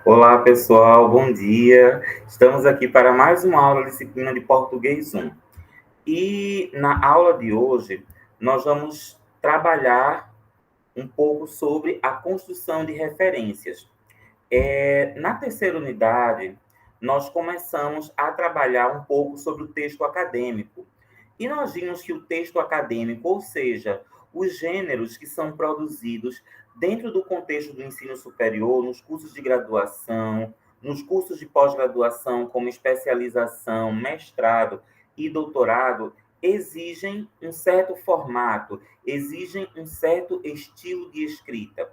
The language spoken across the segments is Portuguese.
Olá, pessoal, bom dia. Estamos aqui para mais uma aula da disciplina de Português 1. E na aula de hoje, nós vamos trabalhar um pouco sobre a construção de referências. Na terceira unidade, nós começamos a trabalhar um pouco sobre o texto acadêmico. E nós vimos que o texto acadêmico, ou seja, os gêneros que são produzidos dentro do contexto do ensino superior, nos cursos de graduação, nos cursos de pós-graduação, como especialização, mestrado e doutorado, exigem um certo formato, exigem um certo estilo de escrita.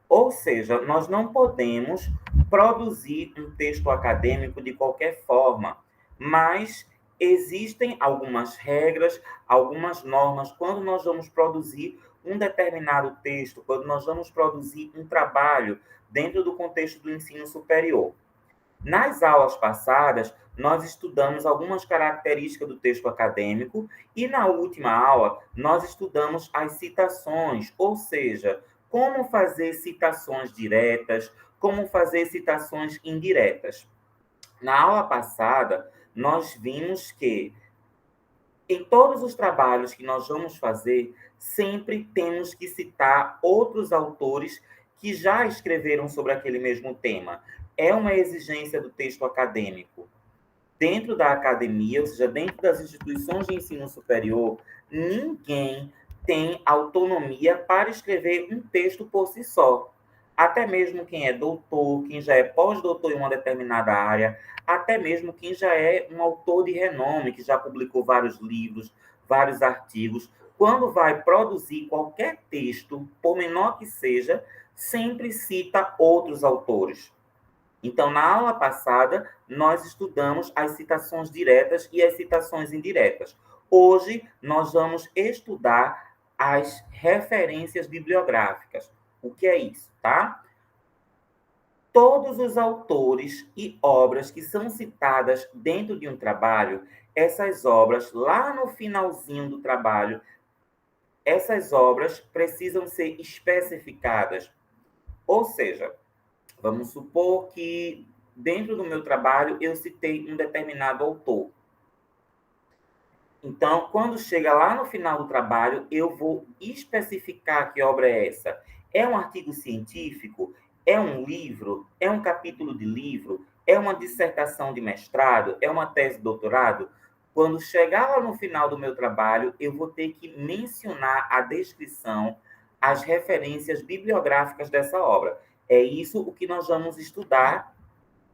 Ou seja, nós não podemos produzir um texto acadêmico de qualquer forma, mas existem algumas regras, algumas normas quando nós vamos produzir um determinado texto, quando nós vamos produzir um trabalho dentro do contexto do ensino superior. Nas aulas passadas, nós estudamos algumas características do texto acadêmico e na última aula nós estudamos as citações, ou seja, como fazer citações diretas, como fazer citações indiretas. Na aula passada, nós vimos que em todos os trabalhos que nós vamos fazer, sempre temos que citar outros autores que já escreveram sobre aquele mesmo tema. É uma exigência do texto acadêmico. Dentro da academia, ou seja, dentro das instituições de ensino superior, ninguém tem autonomia para escrever um texto por si só. Até mesmo quem é doutor, quem já é pós-doutor em uma determinada área, até mesmo quem já é um autor de renome, que já publicou vários livros, vários artigos, quando vai produzir qualquer texto, por menor que seja, sempre cita outros autores. Então, na aula passada, nós estudamos as citações diretas e as citações indiretas. Hoje, nós vamos estudar as referências bibliográficas. O que é isso, tá? Todos os autores e obras que são citadas dentro de um trabalho, essas obras, lá no finalzinho do trabalho, essas obras precisam ser especificadas. Ou seja, vamos supor que dentro do meu trabalho eu citei um determinado autor. Então, quando chega lá no final do trabalho, eu vou especificar que obra é essa. É um artigo científico? É um livro? É um capítulo de livro? É uma dissertação de mestrado? É uma tese de doutorado? Quando chegar lá no final do meu trabalho, eu vou ter que mencionar a descrição, as referências bibliográficas dessa obra. É isso o que nós vamos estudar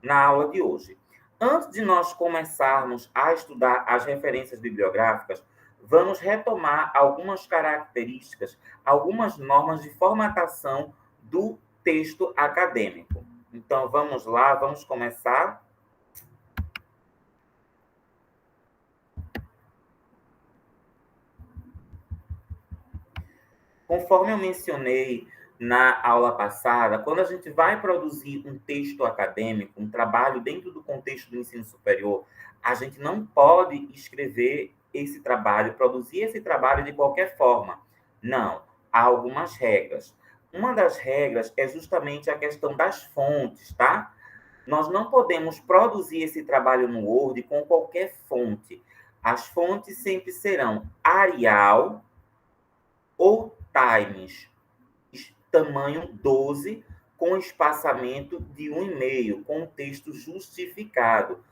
na aula de hoje. Antes de nós começarmos a estudar as referências bibliográficas, vamos retomar algumas características, algumas normas de formatação do texto acadêmico. Então, vamos lá, vamos começar. Conforme eu mencionei na aula passada, quando a gente vai produzir um texto acadêmico, um trabalho dentro do contexto do ensino superior, a gente não pode escrever esse trabalho, produzir esse trabalho de qualquer forma. Não, há algumas regras. Uma das regras é justamente a questão das fontes, tá? Nós não podemos produzir esse trabalho no Word com qualquer fonte. As fontes sempre serão Arial ou Times, tamanho 12, com espaçamento de 1,5, com texto justificado.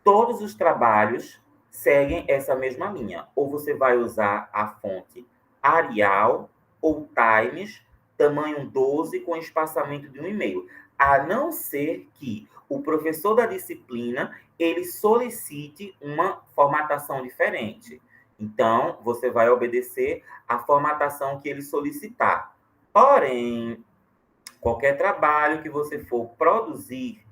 Todos os trabalhos seguem essa mesma linha. Ou você vai usar a fonte Arial ou Times, tamanho 12, com espaçamento de 1,5. A não ser que o professor da disciplina ele solicite uma formatação diferente. Então, você vai obedecer à formatação que ele solicitar. Porém, qualquer trabalho que você for produzir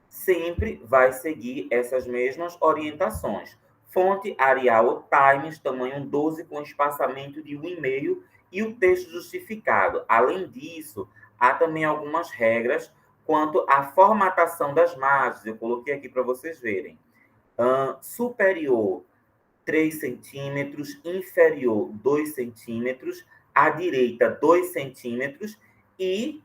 sempre vai seguir essas mesmas orientações. Fonte Arial Times, tamanho 12, com espaçamento de 1,5 e o texto justificado. Além disso, há também algumas regras quanto à formatação das margens. Eu coloquei aqui para vocês verem. Superior 3 centímetros, inferior 2 centímetros, à direita 2 centímetros e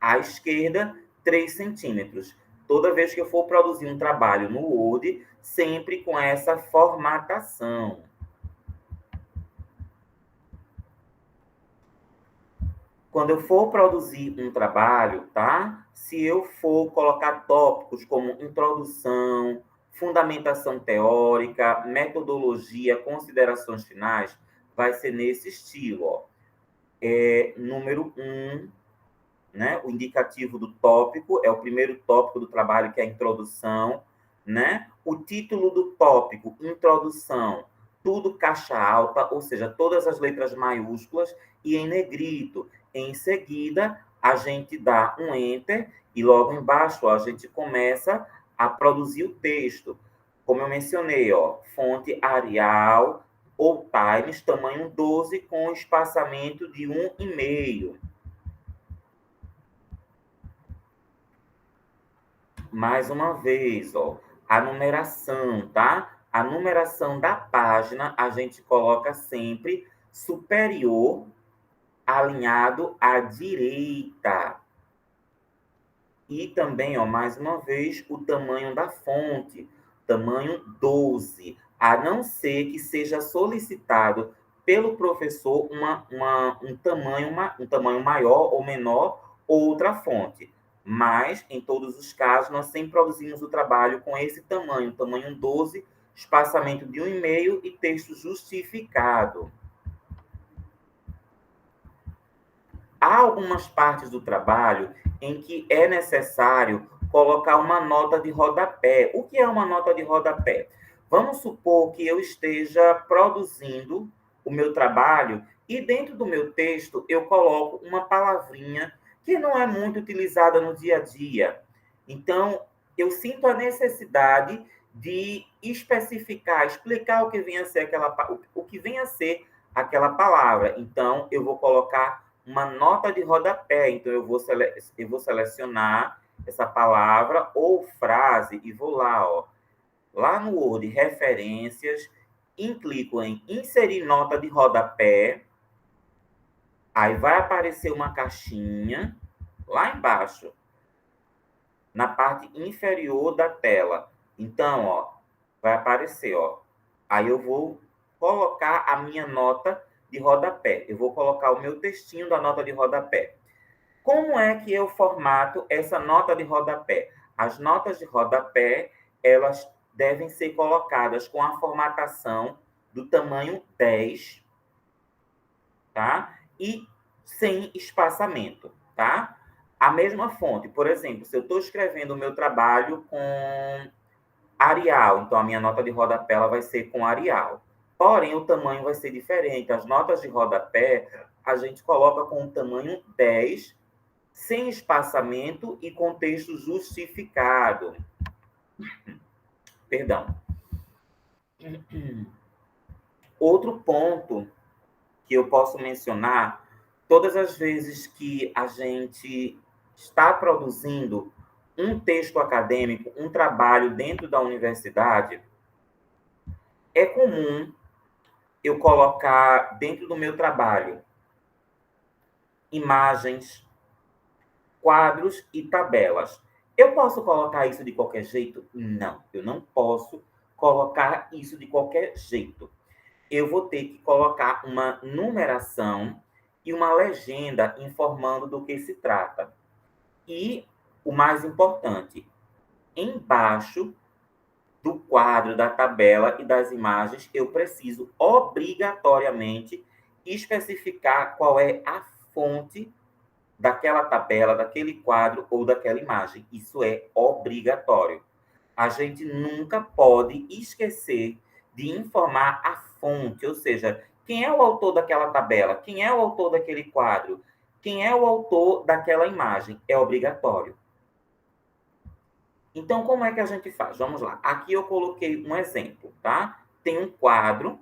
à esquerda 3 centímetros. Toda vez que eu for produzir um trabalho no Word, sempre com essa formatação. Quando eu for produzir um trabalho, tá? Se eu for colocar tópicos como introdução, fundamentação teórica, metodologia, considerações finais, vai ser nesse estilo, ó. Número 1, né? O indicativo do tópico é o primeiro tópico do trabalho, que é a introdução, né? O título do tópico, introdução, tudo caixa alta, ou seja, todas as letras maiúsculas e em negrito. Em seguida, a gente dá um enter e logo embaixo a gente começa a produzir o texto. Como eu mencionei, ó, fonte Arial ou Times, tamanho 12, com espaçamento de 1,5. Mais uma vez, ó, a numeração, tá? A numeração da página a gente coloca sempre superior, alinhado à direita. E também, ó, mais uma vez, o tamanho da fonte, tamanho 12, a não ser que seja solicitado pelo professor um tamanho maior ou menor, outra fonte. Mas, em todos os casos, nós sempre produzimos o trabalho com esse tamanho 12, espaçamento de 1,5 e texto justificado. Há algumas partes do trabalho em que é necessário colocar uma nota de rodapé. O que é uma nota de rodapé? Vamos supor que eu esteja produzindo o meu trabalho e dentro do meu texto eu coloco uma palavrinha que não é muito utilizada no dia a dia. Então, eu sinto a necessidade de especificar, explicar o que venha a ser aquela palavra. Então, eu vou colocar uma nota de rodapé. Então, eu vou selecionar essa palavra ou frase e vou lá, ó, lá no Word, referências, clico em inserir nota de rodapé, aí vai aparecer uma caixinha lá embaixo, na parte inferior da tela. Então, ó, vai aparecer, ó, aí eu vou colocar a minha nota de rodapé. Eu vou colocar o meu textinho da nota de rodapé. Como é que eu formato essa nota de rodapé? As notas de rodapé, elas devem ser colocadas com a formatação do tamanho 10, tá? E sem espaçamento, tá? A mesma fonte, por exemplo, se eu estou escrevendo o meu trabalho com Arial, então a minha nota de rodapé ela vai ser com Arial. Porém, o tamanho vai ser diferente. As notas de rodapé a gente coloca com o tamanho 10, sem espaçamento e com texto justificado. Perdão. Outro ponto que eu posso mencionar, todas as vezes que a gente está produzindo um texto acadêmico, um trabalho dentro da universidade, é comum eu colocar dentro do meu trabalho imagens, quadros e tabelas. Eu posso colocar isso de qualquer jeito? Não, eu não posso colocar isso de qualquer jeito. Eu vou ter que colocar uma numeração e uma legenda informando do que se trata. E o mais importante, embaixo do quadro, da tabela e das imagens, eu preciso obrigatoriamente especificar qual é a fonte daquela tabela, daquele quadro ou daquela imagem. Isso é obrigatório. A gente nunca pode esquecer de informar a fonte, ou seja, quem é o autor daquela tabela, quem é o autor daquele quadro, quem é o autor daquela imagem. É obrigatório. Então, como é que a gente faz? Vamos lá. Aqui eu coloquei um exemplo, tá? Tem um quadro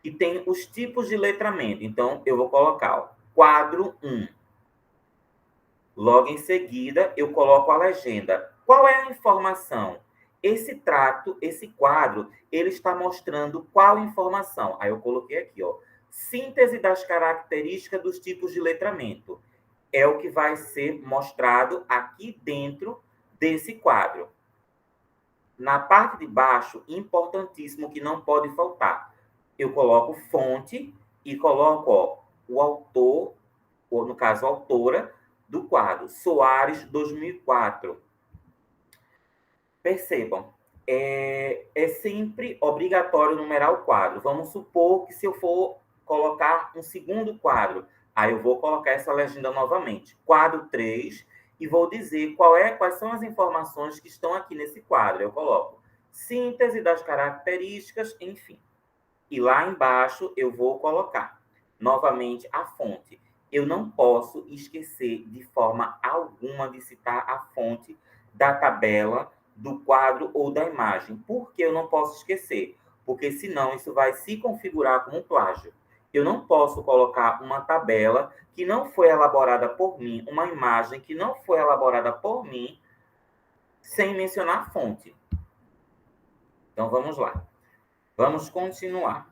e tem os tipos de letramento. Então, eu vou colocar, ó, quadro 1. Logo em seguida, eu coloco a legenda. Qual é a informação? Esse trato, esse quadro, ele está mostrando qual informação? Aí eu coloquei aqui, ó, síntese das características dos tipos de letramento. é o que vai ser mostrado aqui dentro desse quadro. Na parte de baixo, importantíssimo que não pode faltar, eu coloco fonte e coloco o autor, ou no caso, a autora do quadro, Soares 2004. Percebam, é sempre obrigatório numerar o quadro. Vamos supor que se eu for colocar um segundo quadro, aí eu vou colocar essa legenda novamente. Quadro 3, e vou dizer quais são as informações que estão aqui nesse quadro. Eu coloco síntese das características, enfim. E lá embaixo eu vou colocar novamente a fonte. Eu não posso esquecer de forma alguma de citar a fonte da tabela, do quadro ou da imagem. Por que eu não posso esquecer? Porque senão isso vai se configurar como plágio. Eu não posso colocar uma tabela que não foi elaborada por mim, uma imagem que não foi elaborada por mim, sem mencionar a fonte. Então vamos lá. Vamos continuar.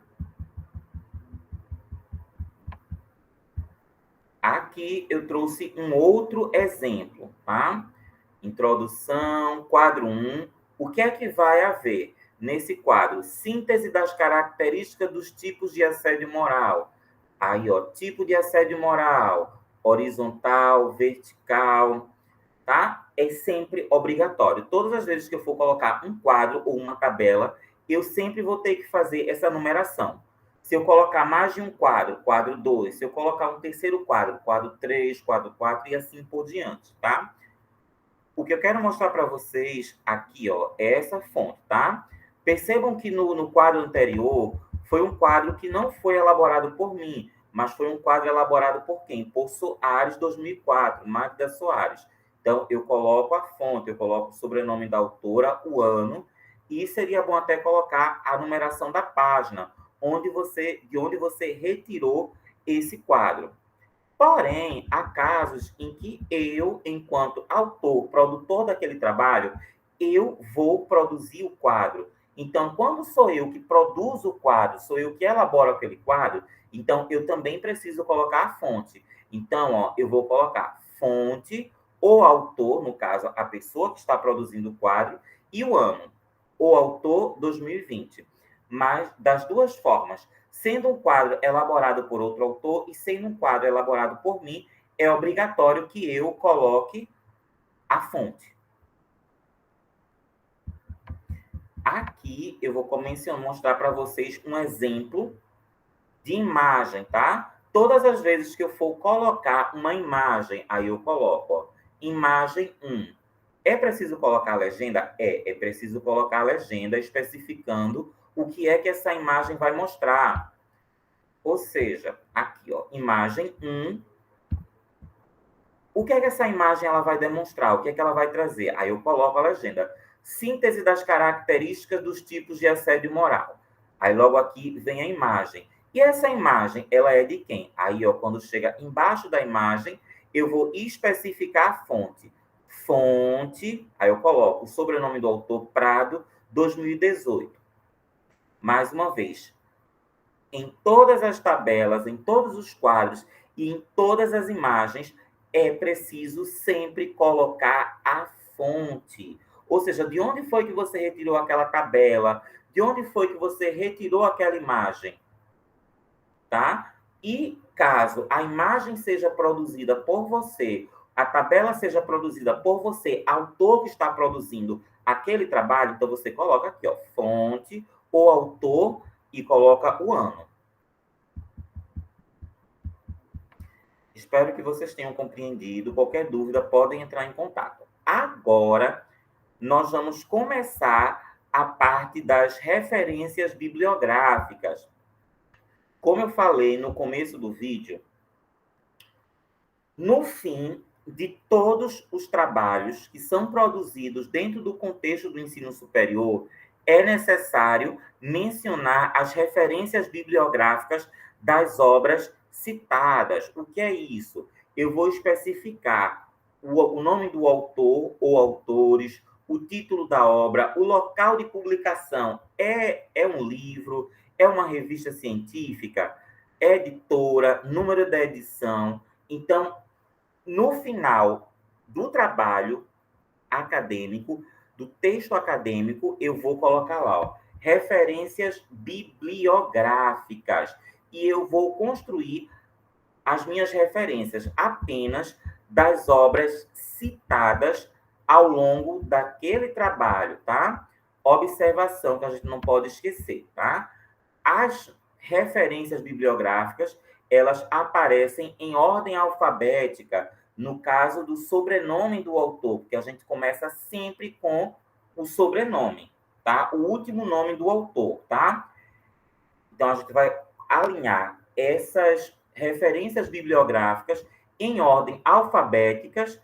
Aqui eu trouxe um outro exemplo, tá? Introdução, quadro 1. O que é que vai haver nesse quadro? Síntese das características dos tipos de assédio moral. Aí, ó, tipo de assédio moral, horizontal, vertical, tá? É sempre obrigatório. Todas as vezes que eu for colocar um quadro ou uma tabela, eu sempre vou ter que fazer essa numeração. Se eu colocar mais de um quadro, quadro 2, se eu colocar um terceiro quadro 3, quadro 4 e assim por diante, tá? O que eu quero mostrar para vocês aqui, ó, é essa fonte, tá? Percebam que no quadro anterior foi um quadro que não foi elaborado por mim, mas foi um quadro elaborado por quem? Por Soares 2004, Magda Soares. Então, eu coloco a fonte, eu coloco o sobrenome da autora, o ano, e seria bom até colocar a numeração da página, de onde você retirou esse quadro. Porém, há casos em que eu, enquanto autor, produtor daquele trabalho, eu vou produzir o quadro. Então, quando sou eu que produzo o quadro, sou eu que elaboro aquele quadro, então eu também preciso colocar a fonte. Então, ó, eu vou colocar fonte, o autor, no caso, a pessoa que está produzindo o quadro, e o ano. O autor 2020. Mas, das duas formas, sendo um quadro elaborado por outro autor e sendo um quadro elaborado por mim, é obrigatório que eu coloque a fonte. Aqui eu vou mostrar para vocês um exemplo de imagem, tá? Todas as vezes que eu for colocar uma imagem, aí eu coloco, ó, imagem 1. É preciso colocar a legenda? É preciso colocar a legenda especificando o que é que essa imagem vai mostrar. Ou seja, aqui, ó, imagem 1. O que é que essa imagem ela vai demonstrar? O que é que ela vai trazer? Aí eu coloco a legenda. Síntese das características dos tipos de assédio moral. Aí logo aqui vem a imagem. E essa imagem, ela é de quem? Aí, ó, quando chega embaixo da imagem, eu vou especificar a fonte. Fonte, aí eu coloco o sobrenome do autor, Prado, 2018. Mais uma vez, em todas as tabelas, em todos os quadros e em todas as imagens, é preciso sempre colocar a fonte. Ou seja, de onde foi que você retirou aquela tabela? De onde foi que você retirou aquela imagem? Tá? E caso a imagem seja produzida por você, a tabela seja produzida por você, autor que está produzindo aquele trabalho, então você coloca aqui, ó, fonte, o autor e coloca o ano. Espero que vocês tenham compreendido. Qualquer dúvida, podem entrar em contato. Agora, nós vamos começar a parte das referências bibliográficas. Como eu falei no começo do vídeo, no fim de todos os trabalhos que são produzidos dentro do contexto do ensino superior, é necessário mencionar as referências bibliográficas das obras citadas. O que é isso? Eu vou especificar o nome do autor ou autores, o título da obra, o local de publicação. É um livro? É uma revista científica? É editora? Número da edição? Então, no final do trabalho acadêmico, do texto acadêmico, eu vou colocar lá, ó, referências bibliográficas. E eu vou construir as minhas referências apenas das obras citadas ao longo daquele trabalho, tá? Observação que a gente não pode esquecer, tá? As referências bibliográficas, elas aparecem em ordem alfabética, no caso do sobrenome do autor, porque a gente começa sempre com o sobrenome, tá? O último nome do autor, tá? Então, a gente vai alinhar essas referências bibliográficas em ordem alfabéticas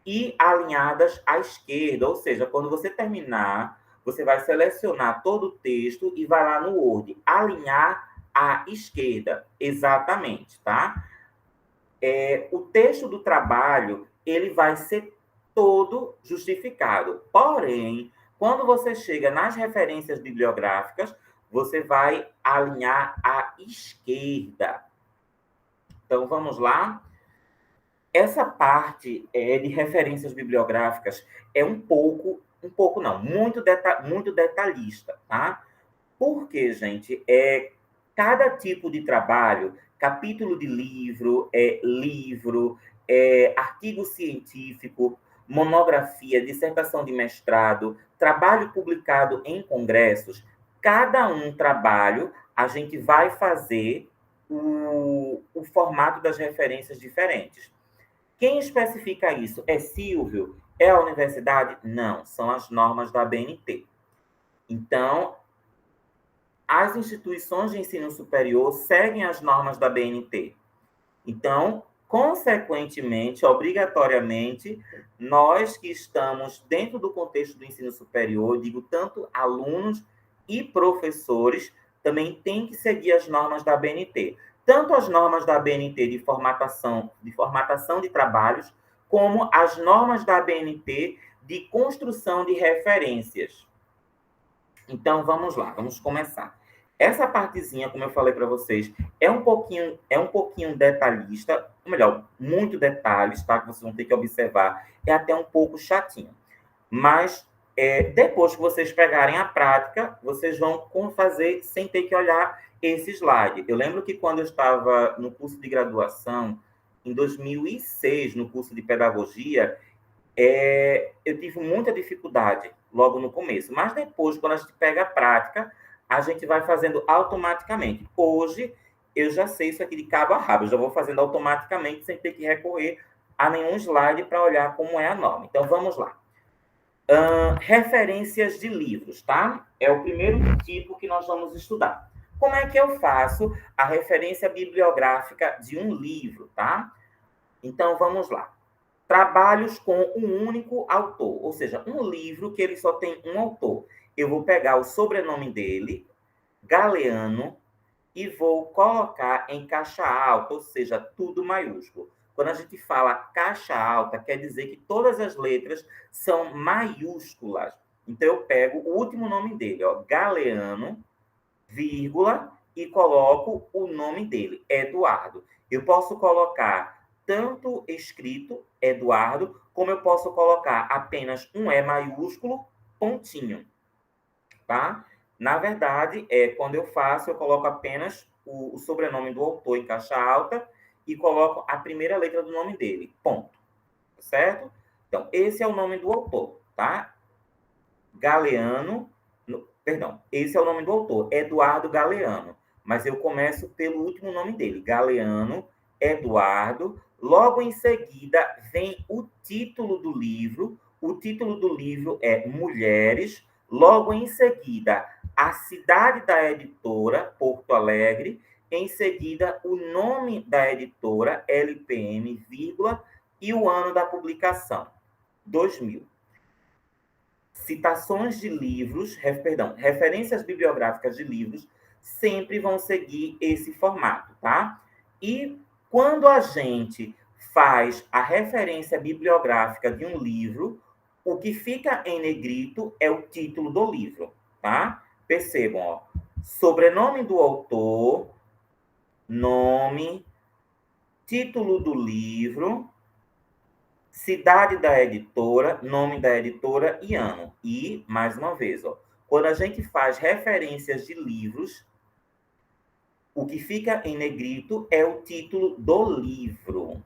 e alinhadas à esquerda, ou seja, quando você terminar, você vai selecionar todo o texto e vai lá no Word, alinhar à esquerda, exatamente, tá? O texto do trabalho, ele vai ser todo justificado. Porém, quando você chega nas referências bibliográficas, você vai alinhar à esquerda. Então, vamos lá. Essa parte de referências bibliográficas é um pouco não, muito detalhista, tá? Porque, gente, cada tipo de trabalho, capítulo de livro, artigo científico, monografia, dissertação de mestrado, trabalho publicado em congressos, cada um trabalho a gente vai fazer o formato das referências diferentes. Quem especifica isso? É Silvio? É a universidade? Não, são as normas da BNT. Então, as instituições de ensino superior seguem as normas da BNT. Então, consequentemente, obrigatoriamente, nós que estamos dentro do contexto do ensino superior, digo tanto alunos e professores, também tem que seguir as normas da BNT. Tanto as normas da BNT de formatação de trabalhos, como as normas da BNT de construção de referências. Então, vamos lá, vamos começar. Essa partezinha, como eu falei para vocês, é um pouquinho detalhista, ou melhor, muito detalhes, tá? Que vocês vão ter que observar. É até um pouco chatinho. Mas, depois que vocês pegarem a prática, vocês vão fazer sem ter que olhar esse slide. Eu lembro que quando eu estava no curso de graduação, em 2006, no curso de pedagogia, eu tive muita dificuldade logo no começo, mas depois, quando a gente pega a prática, a gente vai fazendo automaticamente. Hoje, eu já sei isso aqui de cabo a rabo, eu já vou fazendo automaticamente, sem ter que recorrer a nenhum slide para olhar como é a norma. Então, vamos lá. Referências de livros, tá? É o primeiro tipo que nós vamos estudar. Como é que eu faço a referência bibliográfica de um livro, tá? Então, vamos lá. Trabalhos com um único autor, ou seja, um livro que ele só tem um autor. Eu vou pegar o sobrenome dele, Galeano, e vou colocar em caixa alta, ou seja, tudo maiúsculo. Quando a gente fala caixa alta, quer dizer que todas as letras são maiúsculas. Então, eu pego o último nome dele, ó, Galeano, vírgula, e coloco o nome dele, Eduardo. Eu posso colocar tanto escrito Eduardo, como eu posso colocar apenas um E maiúsculo, pontinho, tá? Na verdade, quando eu faço, eu coloco apenas o sobrenome do autor em caixa alta e coloco a primeira letra do nome dele, ponto. Certo? Então, esse é o nome do autor, tá? Galeano, perdão, esse é o nome do autor, Eduardo Galeano. Mas eu começo pelo último nome dele, Galeano, Eduardo. Logo em seguida vem o título do livro. O título do livro é Mulheres. Logo em seguida, a cidade da editora, Porto Alegre. Em seguida, o nome da editora, LPM, vírgula, e o ano da publicação, 2000. Citações de livros, referências bibliográficas de livros, sempre vão seguir esse formato, tá? E quando a gente faz a referência bibliográfica de um livro, o que fica em negrito é o título do livro, tá? Percebam, ó. Sobrenome do autor, nome, título do livro, cidade da editora, nome da editora e ano. E, mais uma vez, ó, quando a gente faz referências de livros, o que fica em negrito é o título do livro.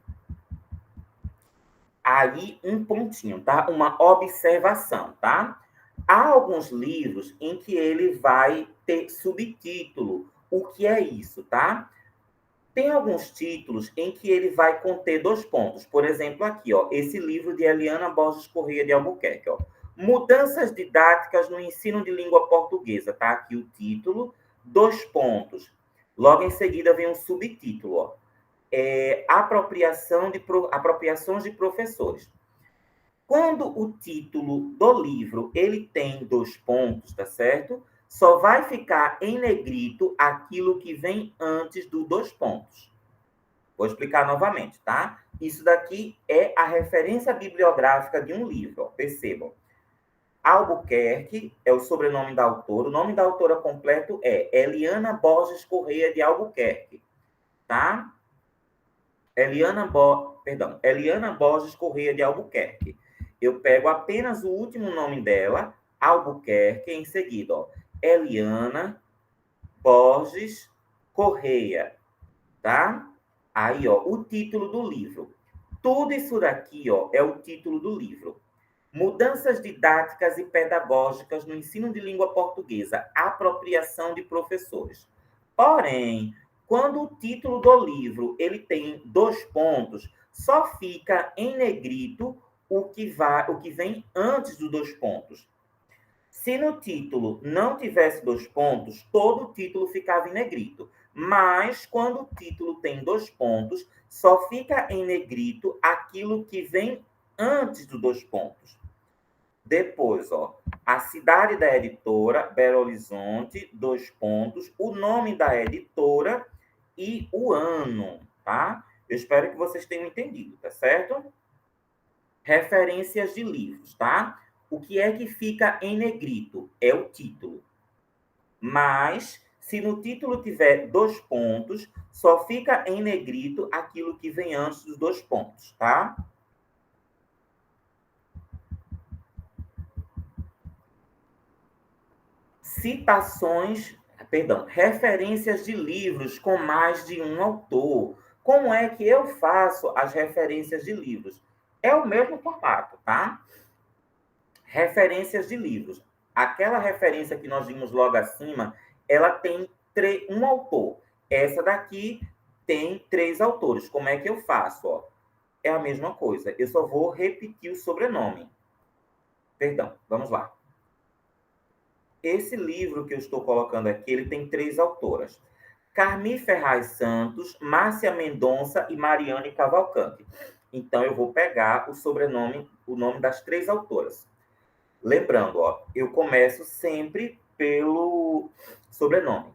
Aí, um pontinho, tá? Uma observação, tá? Há alguns livros em que ele vai ter subtítulo. O que é isso, tá? Tem alguns títulos em que ele vai conter 2 pontos. Por exemplo, aqui, ó, esse livro de Eliana Borges Corrêa de Albuquerque, ó. Mudanças didáticas no ensino de língua portuguesa, tá? Aqui o título, 2 pontos. Logo em seguida vem um subtítulo, ó. Apropriações de professores. Quando o título do livro ele tem 2 pontos, tá certo? Só vai ficar em negrito aquilo que vem antes do 2 pontos. Vou explicar novamente, tá? Isso daqui é a referência bibliográfica de um livro, ó. Percebam. Albuquerque é o sobrenome da autora. O nome da autora completo é Eliana Borges Corrêa de Albuquerque, tá? Eliana Borges Corrêa de Albuquerque. Eu pego apenas o último nome dela, Albuquerque, em seguida, ó, Eliana Borges Corrêa, tá? Aí, ó, o título do livro. Tudo isso daqui, ó, é o título do livro. Mudanças didáticas e pedagógicas no ensino de língua portuguesa, apropriação de professores. Porém, quando o título do livro ele tem 2 pontos, só fica em negrito o que vem antes dos 2 pontos. Se no título não tivesse 2 pontos, todo o título ficava em negrito. Mas, quando o título tem 2 pontos, só fica em negrito aquilo que vem antes dos 2 pontos. Depois, ó, a cidade da editora, Belo Horizonte, 2 pontos, o nome da editora e o ano, tá? Eu espero que vocês tenham entendido, tá certo? Referências de livros, tá? O que é que fica em negrito? É o título. Mas, se no título tiver 2 pontos, só fica em negrito aquilo que vem antes dos 2 pontos, tá? Referências de livros com mais de um autor. Como é que eu faço as referências de livros? É o mesmo formato, tá? Referências de livros. Aquela referência que nós vimos logo acima, ela tem um autor. Essa daqui tem 3 autores. Como é que eu faço? Ó? É a mesma coisa. Eu só vou repetir o sobrenome. Perdão, vamos lá. Esse livro que eu estou colocando aqui, ele tem 3 autoras. Carmi Ferraz Santos, Márcia Mendonça e Mariane Cavalcante. Então, eu vou pegar o nome das 3 autoras. Lembrando, ó, eu começo sempre pelo sobrenome.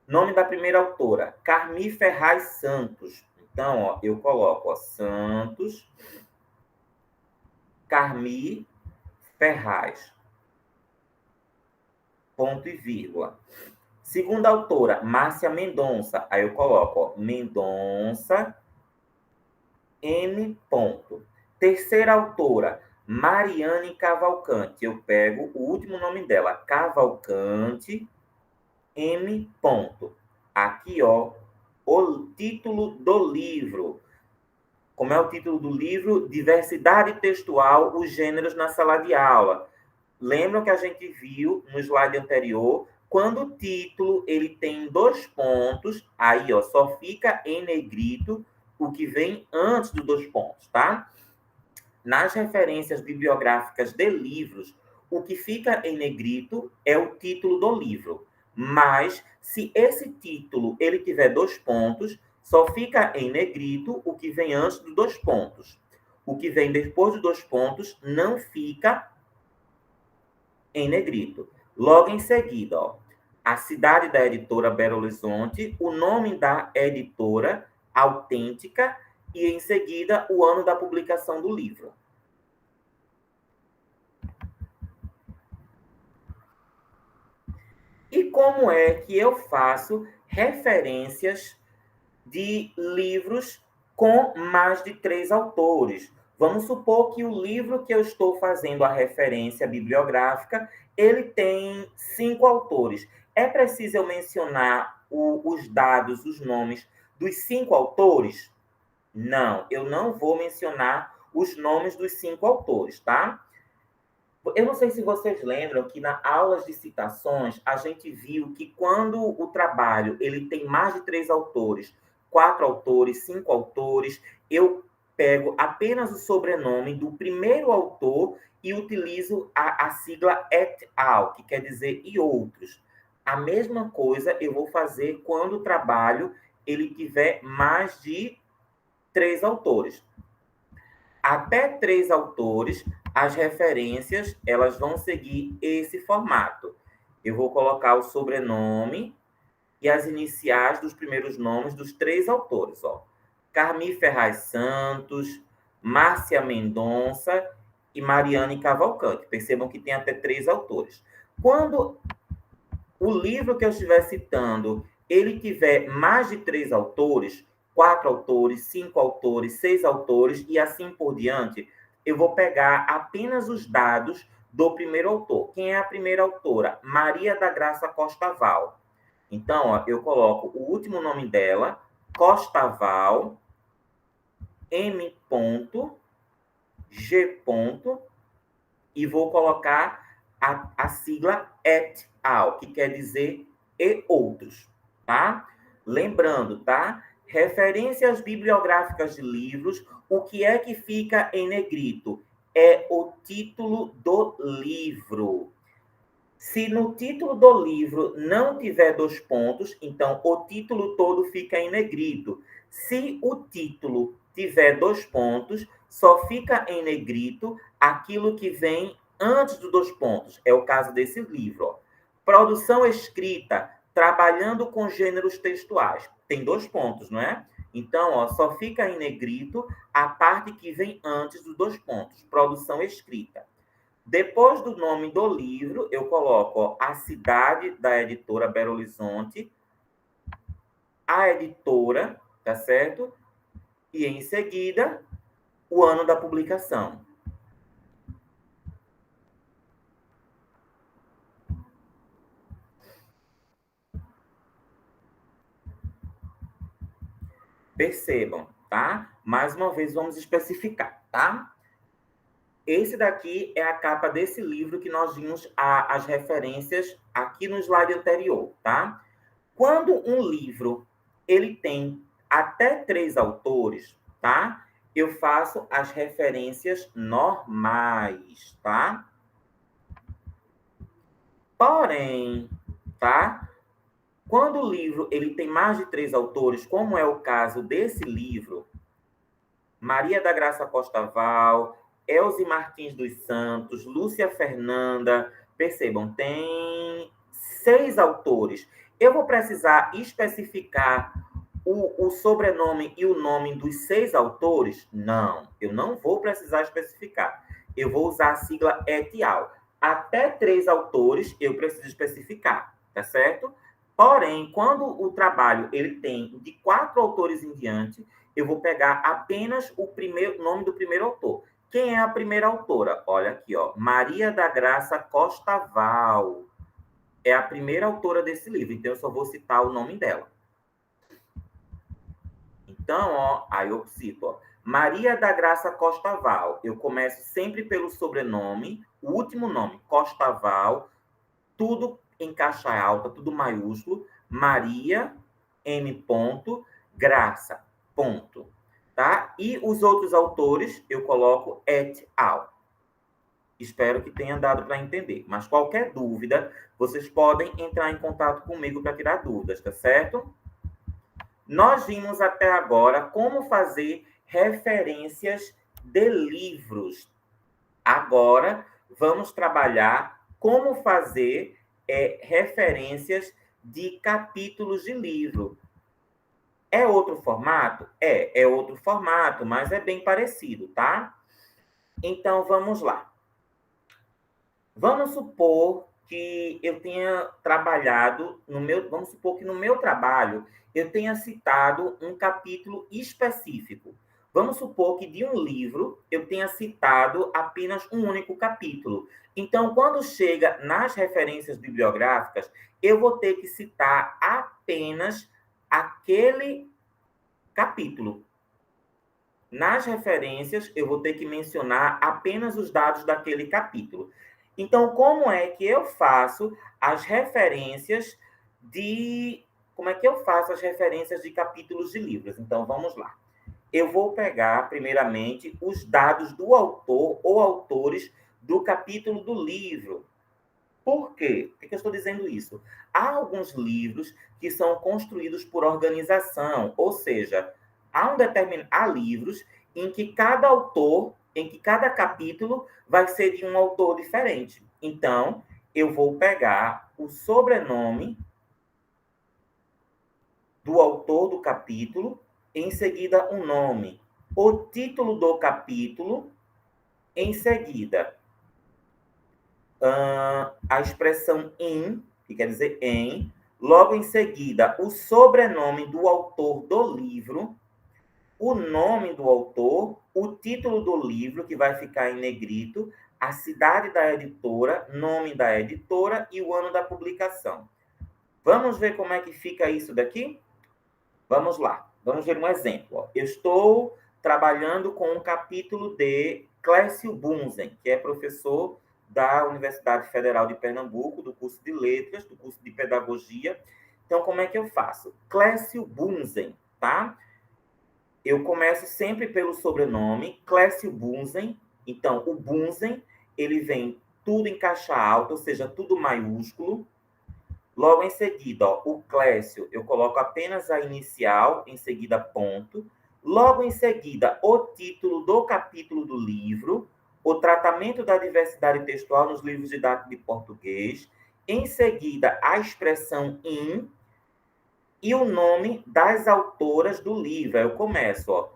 Nome da primeira autora, Carmi Ferraz Santos. Então, ó, eu coloco ó, Santos, Carmi Ferraz. Ponto e vírgula. Segunda autora, Márcia Mendonça. Aí eu coloco ó, Mendonça, M. Ponto. Terceira autora, Mariane Cavalcante. Eu pego o último nome dela, Cavalcante, M. Ponto. Aqui, ó, o título do livro. Como é o título do livro? Diversidade textual, os gêneros na sala de aula. Lembram que a gente viu no slide anterior, quando o título ele tem 2 pontos, aí ó, só fica em negrito o que vem antes dos 2 pontos, tá? Nas referências bibliográficas de livros, o que fica em negrito é o título do livro. Mas, se esse título ele tiver 2 pontos, só fica em negrito o que vem antes dos 2 pontos. O que vem depois dos 2 pontos não fica em negrito. Logo em seguida, ó, a cidade da editora Belo Horizonte, o nome da editora autêntica e, em seguida, o ano da publicação do livro. E como é que eu faço referências de livros com mais de 3 autores? Vamos supor que o livro que eu estou fazendo a referência bibliográfica, ele tem 5 autores. É preciso eu mencionar os dados, os nomes dos 5 autores? Não, eu não vou mencionar os nomes dos 5 autores, tá? Eu não sei se vocês lembram que na aulas de citações a gente viu que quando o trabalho ele tem mais de 3 autores, 4 autores, 5 autores, eu pego apenas o sobrenome do primeiro autor e utilizo a sigla et al, que quer dizer e outros. A mesma coisa eu vou fazer quando o trabalho ele tiver mais de 3 autores. Até 3 autores, as referências elas vão seguir esse formato. Eu vou colocar o sobrenome e as iniciais dos primeiros nomes dos 3 autores. Ó. Carmi Ferraz Santos, Márcia Mendonça e Mariane Cavalcante. Percebam que tem até 3 autores. Quando o livro que eu estiver citando ele tiver mais de 3 autores, 4 autores, 5 autores, 6 autores e assim por diante, eu vou pegar apenas os dados do primeiro autor. Quem é a primeira autora? Maria da Graça Costaval. Então, ó, eu coloco o último nome dela, Costaval, M. G. E vou colocar a sigla et al, que quer dizer e outros, tá? Lembrando, tá? Referências bibliográficas de livros, o que é que fica em negrito? É o título do livro. Se no título do livro não tiver 2 pontos, então o título todo fica em negrito. Se o título tiver 2 pontos, só fica em negrito aquilo que vem antes dos 2 pontos. É o caso desse livro. Ó. Produção escrita, trabalhando com gêneros textuais. Tem 2 pontos, não é? Então, ó, só fica em negrito a parte que vem antes dos 2 pontos. Produção escrita. Depois do nome do livro, eu coloco ó, a cidade da editora Belo Horizonte, a editora, tá certo? E em seguida, o ano da publicação. Percebam, tá? Mais uma vez, vamos especificar, tá? Esse daqui é a capa desse livro que nós vimos as referências aqui no slide anterior, tá? Quando um livro ele tem até 3 autores, tá? Eu faço as referências normais, tá? Porém, tá? Quando o livro ele tem mais de 3 autores, como é o caso desse livro, Maria da Graça Costaval, Elze Martins dos Santos, Lúcia Fernanda, percebam, tem 6 autores. Eu vou precisar especificar o sobrenome e o nome dos 6 autores? Não, eu não vou precisar especificar. Eu vou usar a sigla et al. Até 3 autores eu preciso especificar, tá certo? Porém, quando o trabalho ele tem de 4 autores em diante, eu vou pegar apenas o primeiro nome do primeiro autor. Quem é a primeira autora? Olha aqui, ó, Maria da Graça Costaval. É a primeira autora desse livro, então eu só vou citar o nome dela. Então, ó, aí eu cito, ó, Maria da Graça Costaval. Eu começo sempre pelo sobrenome, o último nome, Costaval, tudo em caixa alta, tudo maiúsculo, Maria, M. Graça, ponto. Tá? E os outros autores eu coloco et al. Espero que tenha dado para entender. Mas qualquer dúvida, vocês podem entrar em contato comigo para tirar dúvidas, tá certo? Nós vimos até agora como fazer referências de livros. Agora, vamos trabalhar como fazer referências de capítulos de livro. É outro formato? É outro formato, mas é bem parecido, tá? Então, vamos lá. Vamos supor que eu tenha trabalhado vamos supor que no meu trabalho eu tenha citado um capítulo específico. Vamos supor que de um livro eu tenha citado apenas um único capítulo. Então, quando chega nas referências bibliográficas, eu vou ter que citar apenas aquele capítulo. Nas referências, eu vou ter que mencionar apenas os dados daquele capítulo. Então, como é que eu faço as referências de... Como é que eu faço as referências de capítulos de livros? Então, vamos lá. Eu vou pegar, primeiramente, os dados do autor ou autores do capítulo do livro. Por quê? Por que eu estou dizendo isso? Há alguns livros que são construídos por organização, ou seja, há livros em que cada autor, em que cada capítulo vai ser de um autor diferente. Então, eu vou pegar o sobrenome do autor do capítulo, em seguida o nome, o título do capítulo, em seguida a expressão in, que quer dizer em, logo em seguida o sobrenome do autor do livro, o nome do autor, o título do livro, que vai ficar em negrito, a cidade da editora, nome da editora e o ano da publicação. Vamos ver como é que fica isso daqui? Vamos lá. Vamos ver um exemplo. Eu estou trabalhando com um capítulo de Clécio Bunzen, que é professor da Universidade Federal de Pernambuco, do curso de Letras, do curso de Pedagogia. Então, como é que eu faço? Clécio Bunzen, tá? Eu começo sempre pelo sobrenome, Clécio Bunzen. Então, o Bunzen, ele vem tudo em caixa alta, ou seja, tudo maiúsculo. Logo em seguida, ó, o Clécio, eu coloco apenas a inicial, em seguida ponto. Logo em seguida, o título do capítulo do livro, o tratamento da diversidade textual nos livros didáticos de português. Em seguida, a expressão in e o nome das autoras do livro. Aí eu começo, ó,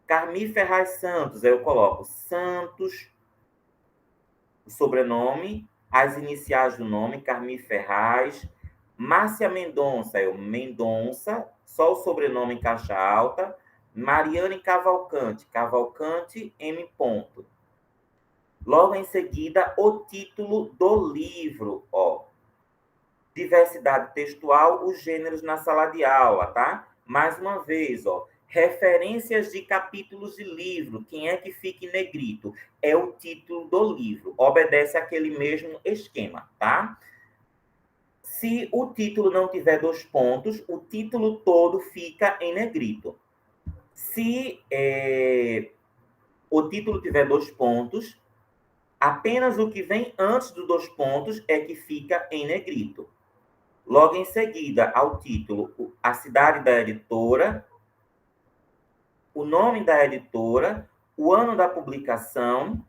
Carmi Ferraz Santos, aí eu coloco Santos, o sobrenome, as iniciais do nome, Carmi Ferraz. Márcia Mendonça, eu Mendonça, só o sobrenome em caixa alta. Mariane Cavalcante, Cavalcante, M. Ponto. Logo em seguida, o título do livro, ó. Diversidade textual, os gêneros na sala de aula, tá? Mais uma vez, ó. Referências de capítulos de livro. Quem é que fica em negrito? É o título do livro. Obedece àquele mesmo esquema, tá? Se o título não tiver 2 pontos, o título todo fica em negrito. Se o título tiver 2 pontos, apenas o que vem antes dos 2 pontos é que fica em negrito. Logo em seguida, ao título, a cidade da editora, o nome da editora, o ano da publicação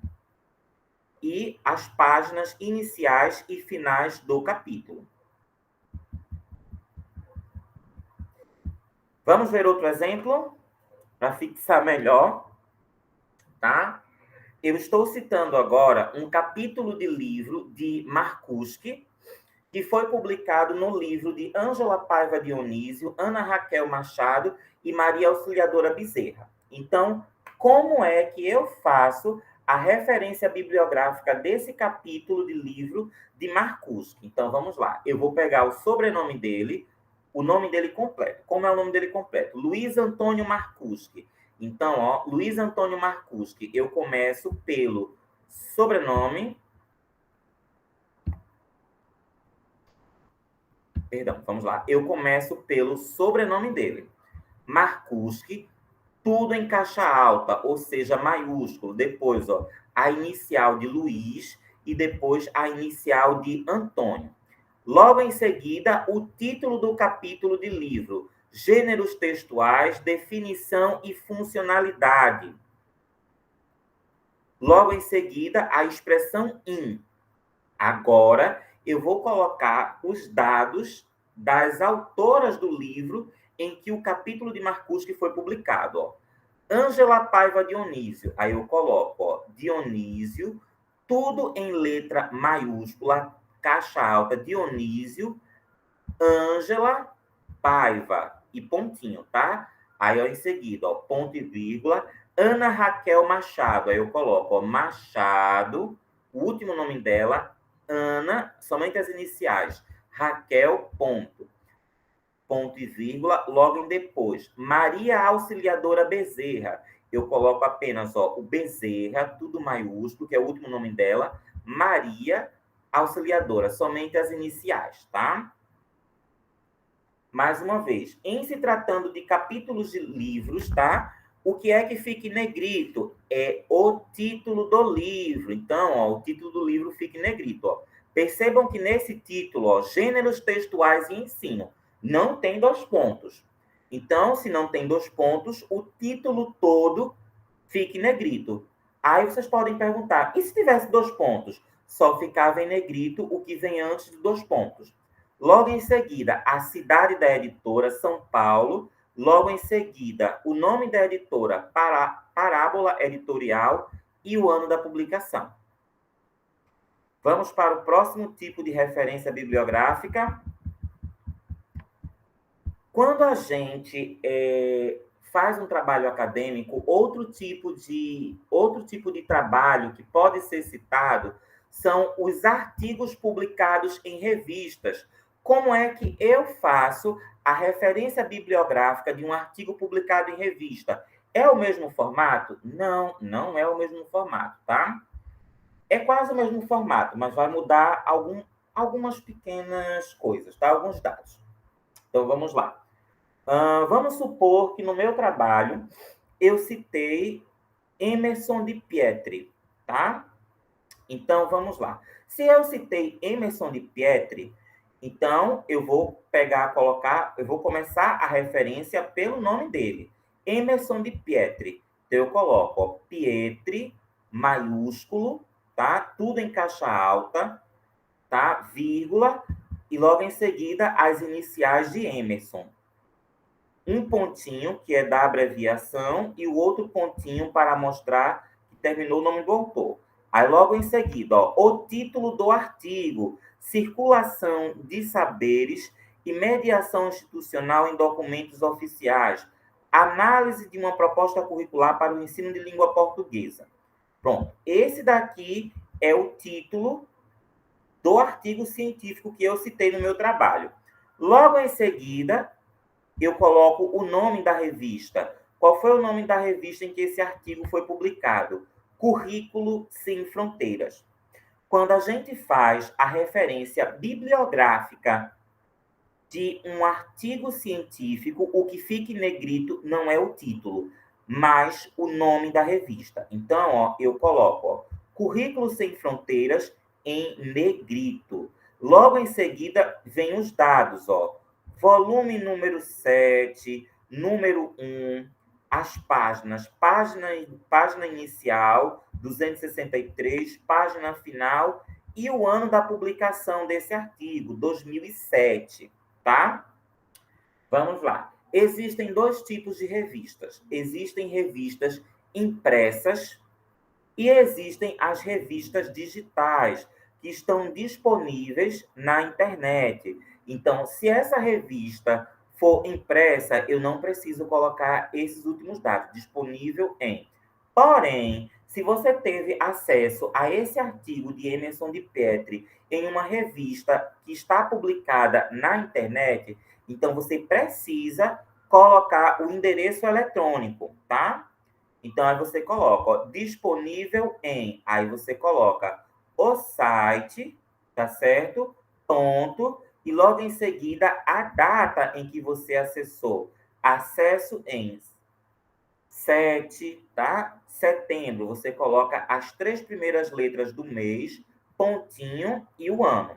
e as páginas iniciais e finais do capítulo. Vamos ver outro exemplo para fixar melhor, tá? Eu estou citando agora um capítulo de livro de Marcuschi, que foi publicado no livro de Ângela Paiva Dionísio, Ana Raquel Machado e Maria Auxiliadora Bezerra. Então, como é que eu faço a referência bibliográfica desse capítulo de livro de Marcuschi? Então, vamos lá. Eu vou pegar o sobrenome dele, o nome dele completo. Como é o nome dele completo? Luiz Antônio Marcuschi. Então, ó, Luiz Antônio Marcuschi, eu começo pelo sobrenome. Perdão, vamos lá. Eu começo pelo sobrenome dele. Marcuschi, tudo em caixa alta, ou seja, maiúsculo. Depois, ó, a inicial de Luiz e depois a inicial de Antônio. Logo em seguida, o título do capítulo de livro: Gêneros textuais, definição e funcionalidade. Logo em seguida, a expressão in. Agora, eu vou colocar os dados das autoras do livro em que o capítulo de Marcuschi foi publicado. Ó. Ângela Paiva Dionísio. Aí eu coloco, ó, Dionísio, tudo em letra maiúscula, caixa alta, Dionísio, Ângela Paiva e pontinho, tá? Aí, ó, em seguida, ó, ponto e vírgula, Ana Raquel Machado. Aí eu coloco, ó, Machado, o último nome dela, Ana, somente as iniciais, Raquel, ponto e vírgula, logo em depois. Maria Auxiliadora Bezerra. Eu coloco apenas, ó, o Bezerra, tudo maiúsculo, que é o último nome dela, Maria Auxiliadora, somente as iniciais, tá? Mais uma vez, em se tratando de capítulos de livros, tá? O que é que fica em negrito? É o título do livro. Então, ó, o título do livro fica em negrito, ó. Percebam que nesse título, ó, Gêneros Textuais e Ensino, não tem 2 pontos. Então, se não tem 2 pontos, o título todo fica em negrito. Aí vocês podem perguntar, e se tivesse 2 pontos? Só ficava em negrito o que vem antes de 2 pontos. Logo em seguida, a cidade da editora, São Paulo. Logo em seguida, o nome da editora, Parábola Editorial, e o ano da publicação. Vamos para o próximo tipo de referência bibliográfica. Quando a gente faz um trabalho acadêmico, outro tipo de trabalho que pode ser citado são os artigos publicados em revistas. Como é que eu faço a referência bibliográfica de um artigo publicado em revista? É o mesmo formato? Não, não é o mesmo formato, tá? É quase o mesmo formato, mas vai mudar algumas pequenas coisas, tá? Alguns dados. Então, vamos lá. Vamos supor que no meu trabalho eu citei Emerson de Pietri, tá? Então, vamos lá. Se eu citei Emerson de Pietri, então eu vou eu vou começar a referência pelo nome dele. Emerson de Pietri. Então, eu coloco, ó, Pietri, maiúsculo, tá? Tudo em caixa alta, tá? Vírgula, e logo em seguida as iniciais de Emerson. Um pontinho, que é da abreviação, e o outro pontinho para mostrar que terminou o nome do autor. Aí, logo em seguida, ó, o título do artigo, circulação de saberes e mediação institucional em documentos oficiais, análise de uma proposta curricular para o ensino de língua portuguesa. Pronto, esse daqui é o título do artigo científico que eu citei no meu trabalho. Logo em seguida, eu coloco o nome da revista. Qual foi o nome da revista em que esse artigo foi publicado? Currículo Sem Fronteiras. Quando a gente faz a referência bibliográfica de um artigo científico, o que fica em negrito não é o título, mas o nome da revista. Então, ó, eu coloco, ó, Currículo Sem Fronteiras em negrito. Logo em seguida, vem os dados, ó. Volume número 7, número 1, as páginas, página inicial, 263, página final e o ano da publicação desse artigo, 2007, tá? Vamos lá. Existem 2 tipos de revistas. Existem revistas impressas e existem as revistas digitais, que estão disponíveis na internet. Então, se essa revista for impressa, eu não preciso colocar esses últimos dados, disponível em. Porém, se você teve acesso a esse artigo de Emerson de Pietri em uma revista que está publicada na internet, então você precisa colocar o endereço eletrônico, tá? Então, aí você coloca, ó, disponível em, aí você coloca o site, tá certo? Ponto, e logo em seguida a data em que você acessou. Acesso em 7, tá? Setembro, você coloca as 3 primeiras letras do mês, pontinho e o ano,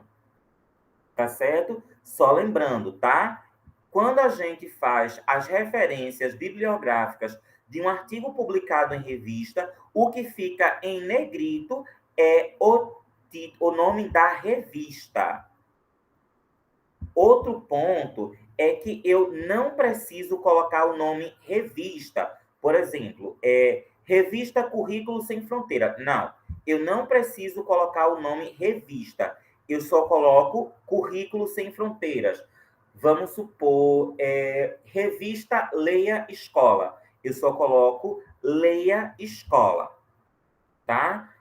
tá certo? Só lembrando, tá? Quando a gente faz as referências bibliográficas de um artigo publicado em revista, o que fica em negrito é o nome da revista. Outro ponto é que eu não preciso colocar o nome revista. Por exemplo, Revista Currículo Sem Fronteira. Não, eu não preciso colocar o nome revista. Eu só coloco Currículo Sem Fronteiras. Vamos supor, revista Leia Escola. Eu só coloco leia escola, tá?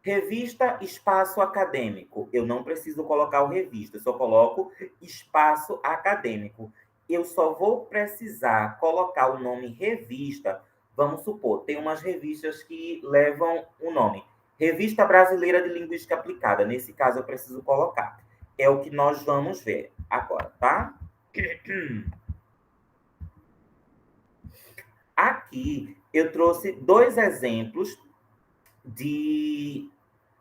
Revista Espaço Acadêmico. Eu não preciso colocar o revista, eu só coloco Espaço Acadêmico. Eu só vou precisar colocar o nome revista. Vamos supor, tem umas revistas que levam o nome. Revista Brasileira de Linguística Aplicada. Nesse caso, eu preciso colocar. É o que nós vamos ver agora, tá? Aqui, eu trouxe 2 exemplos de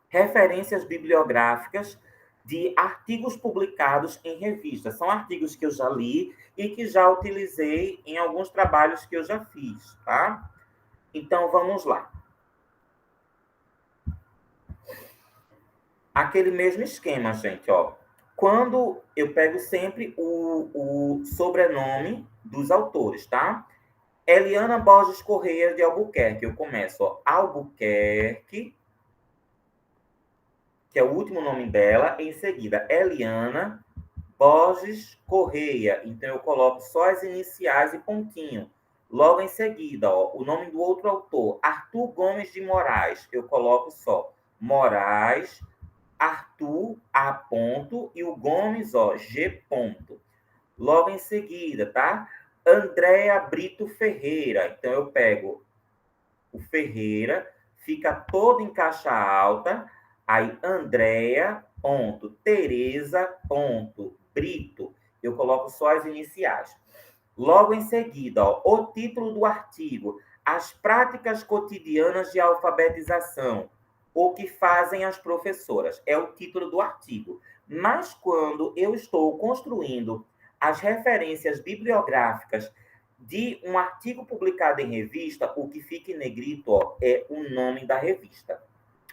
referências bibliográficas de artigos publicados em revistas. São artigos que eu já li e que já utilizei em alguns trabalhos que eu já fiz, tá? Então, vamos lá. Aquele mesmo esquema, gente, ó. Quando eu pego sempre o sobrenome dos autores, tá? Eliana Borges Correia de Albuquerque. Eu começo, ó, Albuquerque, que é o último nome dela. Em seguida, Eliana Borges Correia. Então, eu coloco só as iniciais e pontinho. Logo em seguida, ó, o nome do outro autor, Arthur Gomes de Moraes. Eu coloco só Moraes, Arthur, A ponto, e o Gomes, ó, G ponto. Logo em seguida, tá? Andréa Brito Ferreira. Então, eu pego o Ferreira, fica todo em caixa alta, aí Andréa, ponto, Tereza, ponto, Brito. Eu coloco só as iniciais. Logo em seguida, ó, o título do artigo, as práticas cotidianas de alfabetização, o que fazem as professoras, é o título do artigo. Mas quando eu estou construindo as referências bibliográficas de um artigo publicado em revista, o que fica em negrito, ó, é o nome da revista.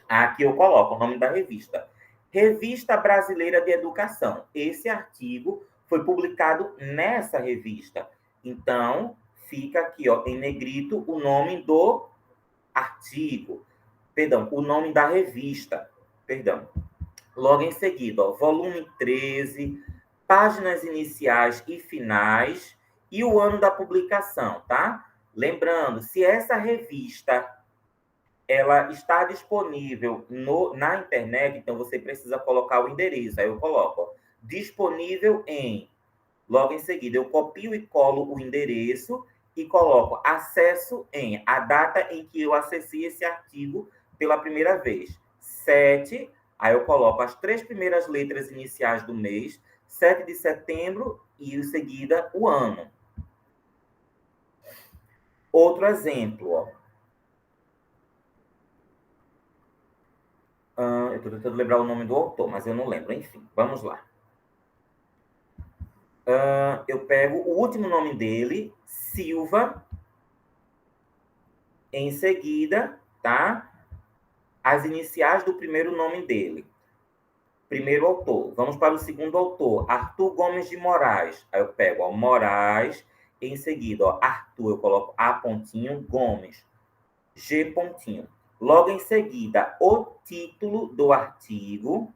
Aqui eu coloco o nome da revista. Revista Brasileira de Educação. Esse artigo foi publicado nessa revista. Então, fica aqui, ó, em negrito, o nome do artigo. Perdão, o nome da revista. Perdão. Logo em seguida, ó, volume 13, páginas iniciais e finais e o ano da publicação, tá? Lembrando, se essa revista ela está disponível na internet, então você precisa colocar o endereço. Aí eu coloco, ó, disponível em. Logo em seguida, eu copio e colo o endereço e coloco acesso em a data em que eu acessei esse artigo pela primeira vez. 7, aí eu coloco as 3 primeiras letras iniciais do mês, 7 de setembro e em seguida o ano. Outro exemplo, ó. Eu estou tentando lembrar o nome do autor, mas eu não lembro. Enfim, vamos lá. Eu pego o último nome dele, Silva. Em seguida, tá? As iniciais do primeiro nome dele. Primeiro autor. Vamos para o segundo autor, Arthur Gomes de Moraes. Aí eu pego, ó, Moraes. Em seguida, ó, Arthur, eu coloco A pontinho, Gomes, G pontinho. Logo em seguida, o título do artigo.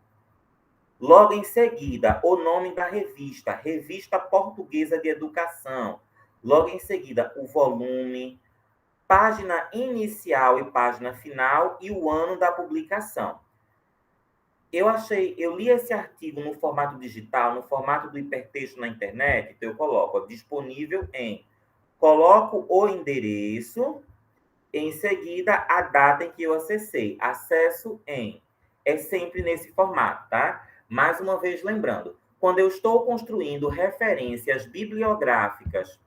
Logo em seguida, o nome da revista, Revista Portuguesa de Educação. Logo em seguida, o volume, página inicial e página final e o ano da publicação. Eu li esse artigo no formato digital, no formato do hipertexto na internet, então eu coloco, ó, disponível em. Coloco o endereço, em seguida a data em que eu acessei. Acesso em. É sempre nesse formato, tá? Mais uma vez lembrando, quando eu estou construindo referências bibliográficas,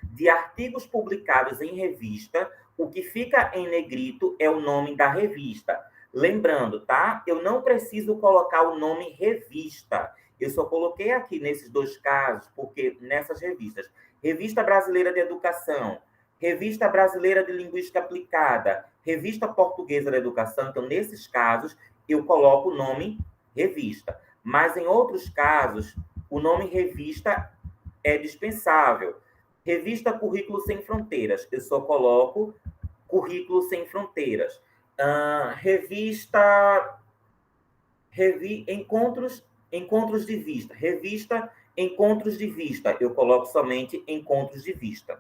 de artigos publicados em revista, o que fica em negrito é o nome da revista. Lembrando, tá? Eu não preciso colocar o nome revista. Eu só coloquei aqui nesses 2 casos, porque nessas revistas, Revista Brasileira de Educação, Revista Brasileira de Linguística Aplicada, Revista Portuguesa de Educação, então nesses casos eu coloco o nome revista. Mas em outros casos, o nome revista é dispensável. Revista Currículo Sem Fronteiras, eu só coloco Currículo Sem Fronteiras. Encontros de Vista, Revista Encontros de vista, eu coloco somente encontros de vista,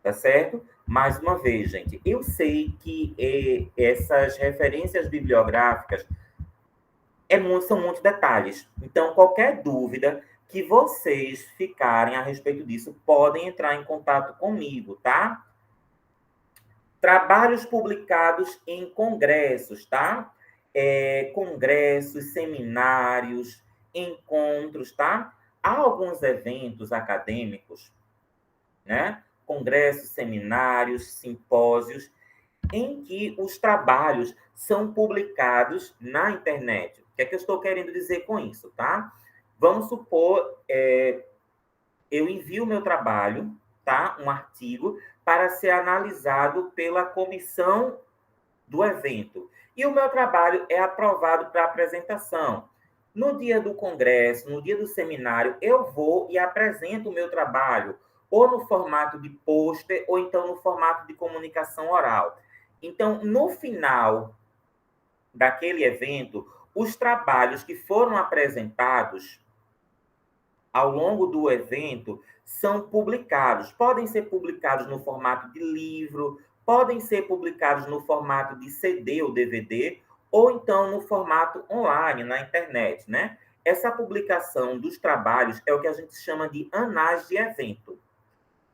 tá certo? Mais uma vez, gente, eu sei que essas referências bibliográficas são muitos detalhes. Então, qualquer dúvida que vocês ficarem a respeito disso, podem entrar em contato comigo, tá? Trabalhos publicados em congressos, tá? Congressos, seminários, encontros, tá? Há alguns eventos acadêmicos, né? Congressos, seminários, simpósios, em que os trabalhos são publicados na internet. O que é que eu estou querendo dizer com isso, tá? Vamos supor, eu envio o meu trabalho, tá? Um artigo, para ser analisado pela comissão do evento. E o meu trabalho é aprovado para apresentação. No dia do congresso, no dia do seminário, eu vou e apresento o meu trabalho, ou no formato de pôster, ou então no formato de comunicação oral. Então, no final daquele evento, os trabalhos que foram apresentados ao longo do evento são publicados. Podem ser publicados no formato de livro, podem ser publicados no formato de CD ou DVD, ou então no formato online, na internet, né? Essa publicação dos trabalhos é o que a gente chama de anais de evento.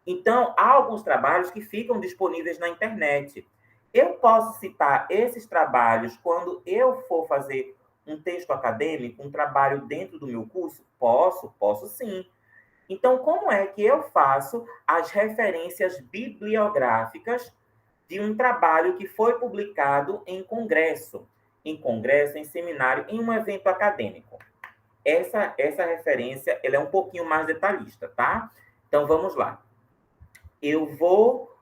Então, há alguns trabalhos que ficam disponíveis na internet. Eu posso citar esses trabalhos quando eu for fazer um texto acadêmico, um trabalho dentro do meu curso? Posso sim. Então, como é que eu faço as referências bibliográficas de um trabalho que foi publicado em congresso, em seminário, em um evento acadêmico? Essa referência ela é um pouquinho mais detalhista, tá? Então, vamos lá. Eu vou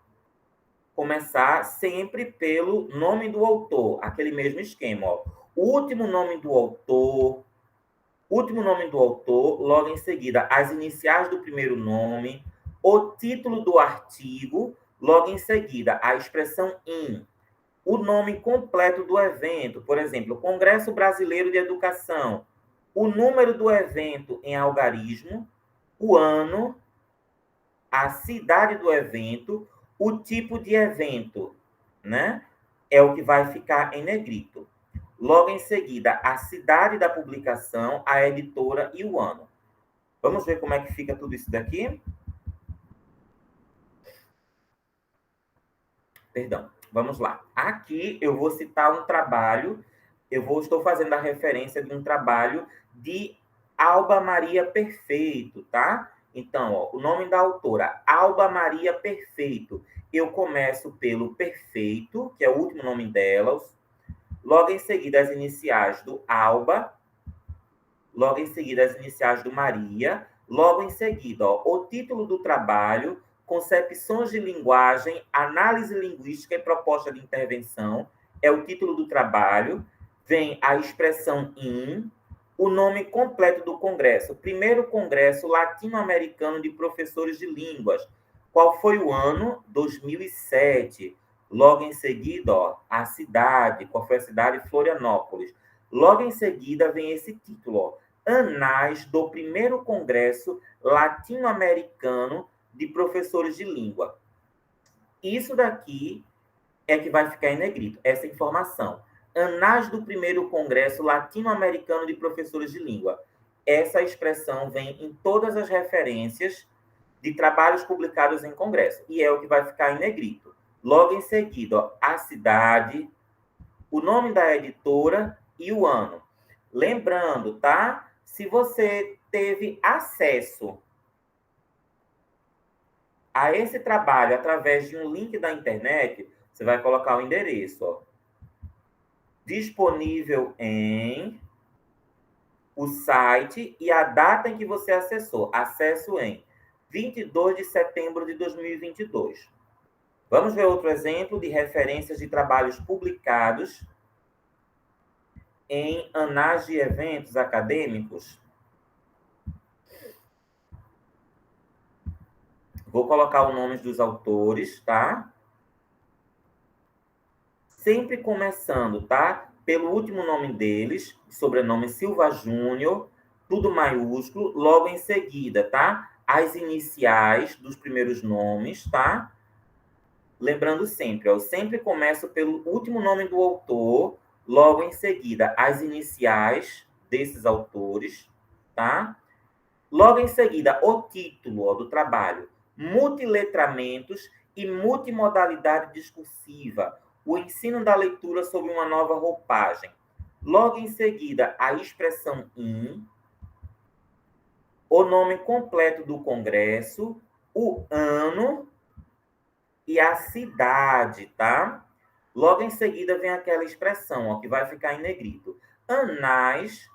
começar sempre pelo nome do autor, aquele mesmo esquema, ó. Último nome do autor, logo em seguida, as iniciais do primeiro nome, o título do artigo, logo em seguida, a expressão in, o nome completo do evento, por exemplo, Congresso Brasileiro de Educação, o número do evento em algarismo, o ano, a cidade do evento, o tipo de evento, né? É o que vai ficar em negrito. Logo em seguida, a cidade da publicação, a editora e o ano. Vamos ver como é que fica tudo isso daqui? Perdão, vamos lá. Aqui eu vou citar um trabalho, estou fazendo a referência de um trabalho de Alba Maria Perfeito, tá? Então, ó, o nome da autora, Alba Maria Perfeito. Eu começo pelo Perfeito, que é o último nome dela, logo em seguida as iniciais do Alba, logo em seguida as iniciais do Maria, logo em seguida, ó, o título do trabalho, concepções de linguagem, análise linguística e proposta de intervenção, é o título do trabalho, vem a expressão in, o nome completo do congresso, primeiro congresso latino-americano de professores de línguas, qual foi o ano? 2007. Logo em seguida, ó, a cidade, qual foi a cidade? Florianópolis. Logo em seguida vem esse título, ó, Anais do primeiro Congresso Latino-Americano de Professores de Língua. Isso daqui é que vai ficar em negrito, essa informação. Anais do primeiro Congresso Latino-Americano de Professores de Língua. Essa expressão vem em todas as referências de trabalhos publicados em congresso, e é o que vai ficar em negrito. Logo em seguida, ó, a cidade, o nome da editora e o ano. Lembrando, tá? Se você teve acesso a esse trabalho através de um link da internet, você vai colocar o endereço, ó. Disponível em o site e a data em que você acessou. Acesso em 22 de setembro de 2022. Vamos ver outro exemplo de referências de trabalhos publicados em anais de eventos acadêmicos. Vou colocar os nomes dos autores, tá? Sempre começando, tá? Pelo último nome deles, sobrenome Silva Júnior, tudo maiúsculo, logo em seguida, tá? As iniciais dos primeiros nomes, tá? Lembrando sempre, ó, eu sempre começo pelo último nome do autor, logo em seguida, as iniciais desses autores, tá? Logo em seguida, o título, ó, do trabalho, Multiletramentos e Multimodalidade Discursiva, o ensino da leitura sob uma nova roupagem. Logo em seguida, a expressão in, o nome completo do congresso, o ano e a cidade, tá? Logo em seguida vem aquela expressão, ó, que vai ficar em negrito. Anais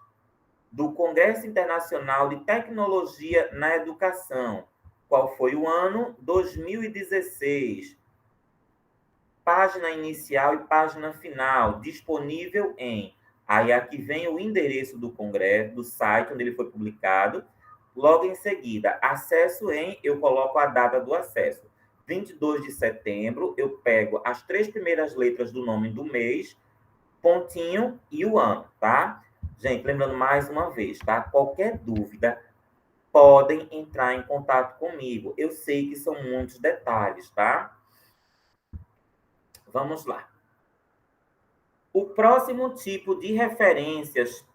do Congresso Internacional de Tecnologia na Educação. Qual foi o ano? 2016. Página inicial e página final, disponível em... Aí aqui vem o endereço do congresso, do site onde ele foi publicado. Logo em seguida, acesso em, eu coloco a data do acesso. 22 de setembro, eu pego as 3 primeiras letras do nome do mês, pontinho e o ano, tá? Gente, lembrando mais uma vez, tá? Qualquer dúvida, podem entrar em contato comigo. Eu sei que são muitos detalhes, tá? Vamos lá. O próximo tipo de referências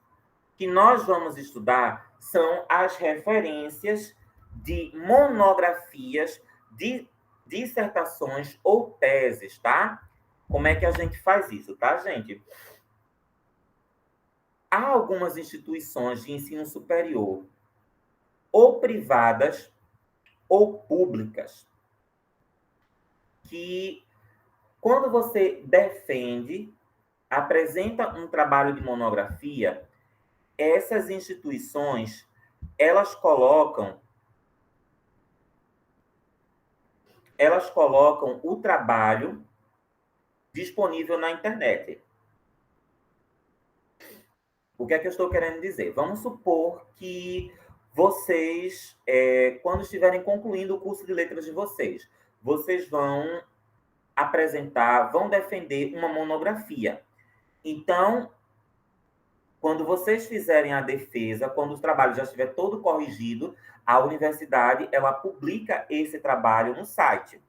que nós vamos estudar são as referências de monografias, de dissertações ou teses, tá? Como é que a gente faz isso, tá, gente? Há algumas instituições de ensino superior, ou privadas ou públicas, que quando você defende, apresenta um trabalho de monografia, essas instituições, elas colocam o trabalho disponível na internet. O que é que eu estou querendo dizer? Vamos supor que vocês, quando estiverem concluindo o curso de letras de vocês, vocês vão apresentar, vão defender uma monografia. Então, quando vocês fizerem a defesa, quando o trabalho já estiver todo corrigido, a universidade ela publica esse trabalho no site.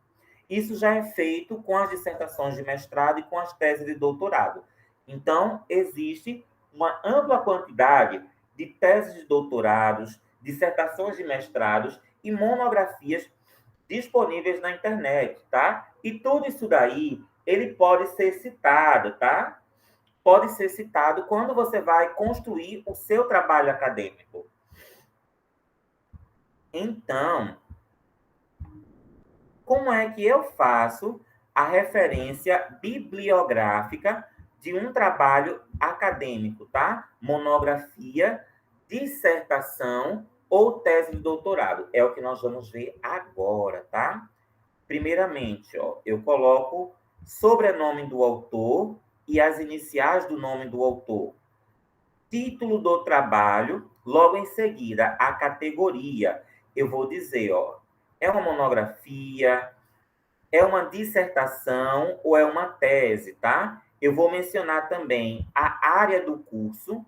Isso já é feito com as dissertações de mestrado e com as teses de doutorado. Então, existe uma ampla quantidade de teses de doutorados, dissertações de mestrados e monografias disponíveis na internet, tá? E tudo isso daí, ele pode ser citado, tá? Pode ser citado quando você vai construir o seu trabalho acadêmico. Então, como é que eu faço a referência bibliográfica de um trabalho acadêmico, tá? Monografia, dissertação ou tese de doutorado. É o que nós vamos ver agora, tá? Primeiramente, ó, eu coloco sobrenome do autor e as iniciais do nome do autor. Título do trabalho, logo em seguida, a categoria. Eu vou dizer, ó, é uma monografia, é uma dissertação ou é uma tese, tá? Eu vou mencionar também a área do curso.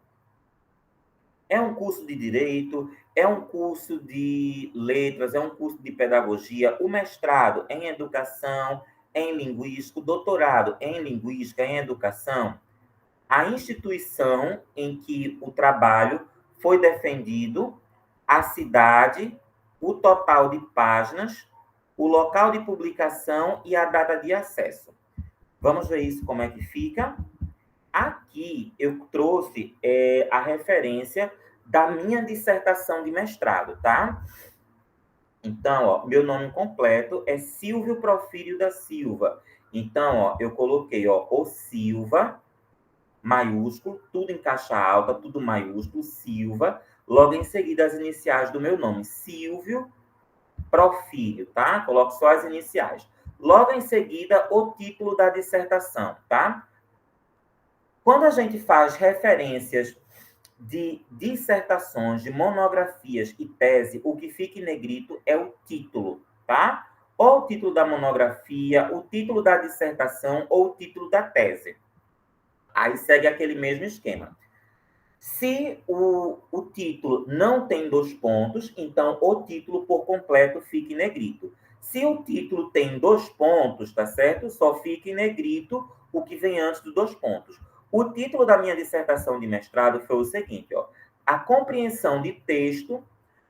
É um curso de direito, é um curso de letras, é um curso de pedagogia, o mestrado em educação, em linguística, o doutorado em linguística, em educação, a instituição em que o trabalho foi defendido, a cidade, o total de páginas, o local de publicação e a data de acesso. Vamos ver isso como é que fica? Aqui eu trouxe a referência da minha dissertação de mestrado, tá? Então, ó, meu nome completo é Silvio Profírio da Silva. Então, ó, eu coloquei, ó, o Silva, maiúsculo, tudo em caixa alta, tudo maiúsculo, Silva. Logo em seguida, as iniciais do meu nome, Silvio Profírio, tá? Coloco só as iniciais. Logo em seguida, o título da dissertação, tá? Quando a gente faz referências de dissertações, de monografias e tese, o que fica em negrito é o título, tá? Ou o título da monografia, o título da dissertação ou o título da tese. Aí segue aquele mesmo esquema. Se o título não tem 2 pontos, então o título por completo fica em negrito. Se o título tem 2 pontos, tá certo? Só fica em negrito o que vem antes dos 2 pontos. O título da minha dissertação de mestrado foi o seguinte, ó: A compreensão de texto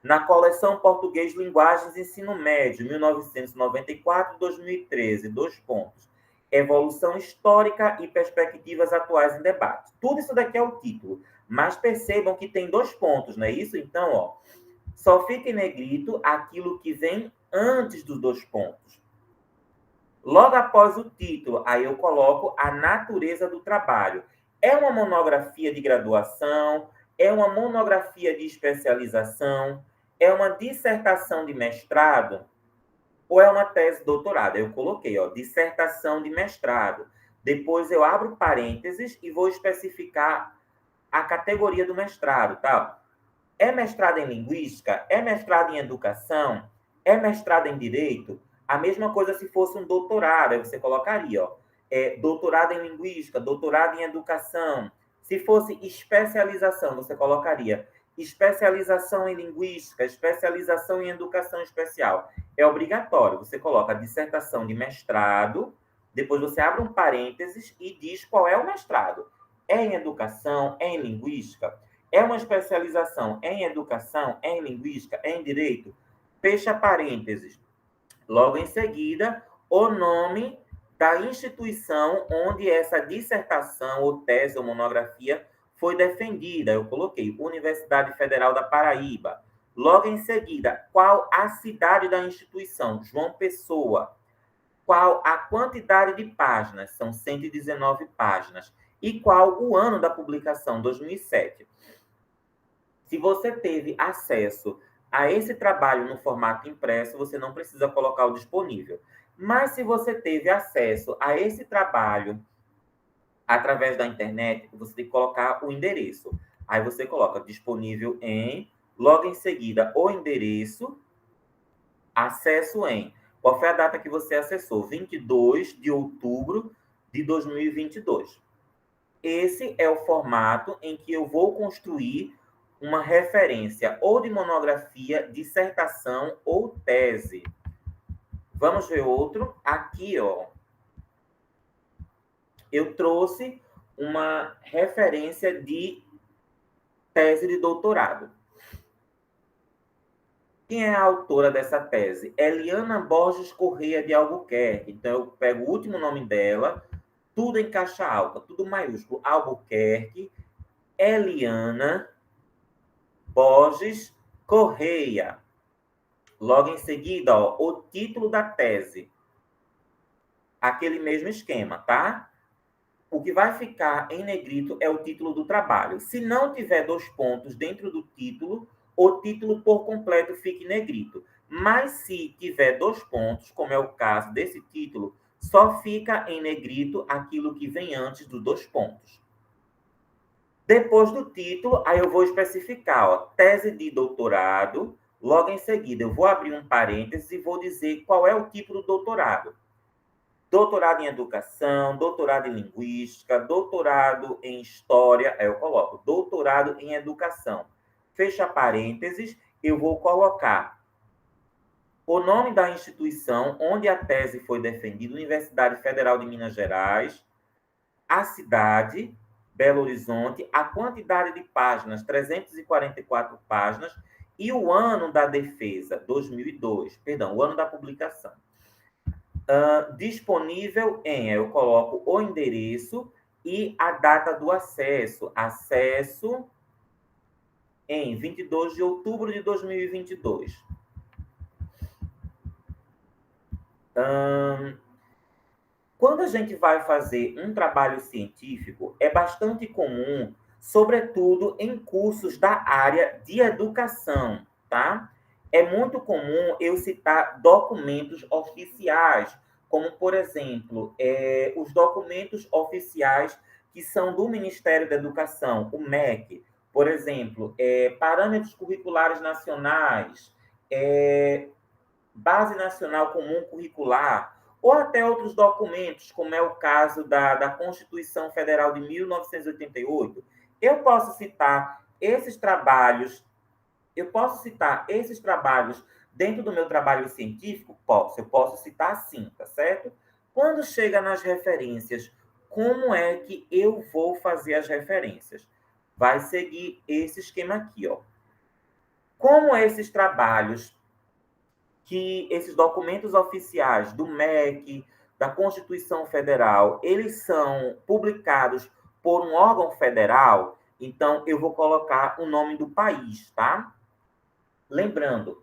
na coleção Português Linguagens Ensino Médio, 1994-2013, 2 pontos. Evolução histórica e perspectivas atuais em debate. Tudo isso daqui é o título. Mas percebam que tem 2 pontos, não é isso? Então, ó, só fica em negrito aquilo que vem antes dos 2 pontos. Logo após o título, aí eu coloco a natureza do trabalho. É uma monografia de graduação? É uma monografia de especialização? É uma dissertação de mestrado? Ou é uma tese de doutorado? Eu coloquei, ó, dissertação de mestrado. Depois eu abro parênteses e vou especificar a categoria do mestrado, tá? É mestrado em linguística? É mestrado em educação? É mestrado em direito? A mesma coisa se fosse um doutorado, aí você colocaria, ó, doutorado em linguística, doutorado em educação. Se fosse especialização, você colocaria especialização em linguística, especialização em educação especial. É obrigatório, você coloca a dissertação de mestrado, depois você abre um parênteses e diz qual é o mestrado. É em educação? É em linguística? É uma especialização em educação, em linguística, em direito? Fecha parênteses. Logo em seguida, o nome da instituição onde essa dissertação, ou tese, ou monografia foi defendida. Eu coloquei Universidade Federal da Paraíba. Logo em seguida, qual a cidade da instituição? João Pessoa. Qual a quantidade de páginas? São 119 páginas. E qual o ano da publicação? 2007. Se você teve acesso a esse trabalho no formato impresso, você não precisa colocar o disponível. Mas se você teve acesso a esse trabalho através da internet, você tem que colocar o endereço. Aí você coloca disponível em, logo em seguida, o endereço, acesso em. Qual foi a data que você acessou? 22 de outubro de 2022. Esse é o formato em que eu vou construir uma referência ou de monografia, dissertação ou tese. Vamos ver outro. Aqui, ó, eu trouxe uma referência de tese de doutorado. Quem é a autora dessa tese? Eliana Borges Correia de Albuquerque. Então, eu pego o último nome dela, tudo em caixa alta, tudo maiúsculo. Albuquerque, Eliana Borges Correia. Logo em seguida, ó, o título da tese. Aquele mesmo esquema, tá? O que vai ficar em negrito é o título do trabalho. Se não tiver 2 pontos dentro do título, o título por completo fica em negrito. Mas se tiver 2 pontos, como é o caso desse título, só fica em negrito aquilo que vem antes dos 2 pontos. Depois do título, aí eu vou especificar, ó, tese de doutorado. Logo em seguida, eu vou abrir um parênteses e vou dizer qual é o tipo do doutorado. Doutorado em educação, doutorado em linguística, doutorado em história, aí eu coloco doutorado em educação. Fecha parênteses, eu vou colocar o nome da instituição onde a tese foi defendida, Universidade Federal de Minas Gerais, a cidade, Belo Horizonte, a quantidade de páginas, 344 páginas, e o ano da defesa, 2002, perdão, o ano da publicação. Disponível em, eu coloco o endereço e a data do acesso. Acesso em 22 de outubro de 2022. Quando a gente vai fazer um trabalho científico, é bastante comum, sobretudo em cursos da área de educação, tá? É muito comum eu citar documentos oficiais, como, por exemplo, os documentos oficiais que são do Ministério da Educação, o MEC, por exemplo, parâmetros curriculares nacionais, Base Nacional Comum Curricular, ou até outros documentos, como é o caso da Constituição Federal de 1988. Eu posso citar esses trabalhos, dentro do meu trabalho científico? Posso, eu posso citar sim, tá certo? Quando chega nas referências, como é que eu vou fazer as referências? Vai seguir esse esquema aqui, ó. Como esses trabalhos, esses documentos oficiais do MEC, da Constituição Federal, eles são publicados por um órgão federal, então eu vou colocar o nome do país, tá? Lembrando,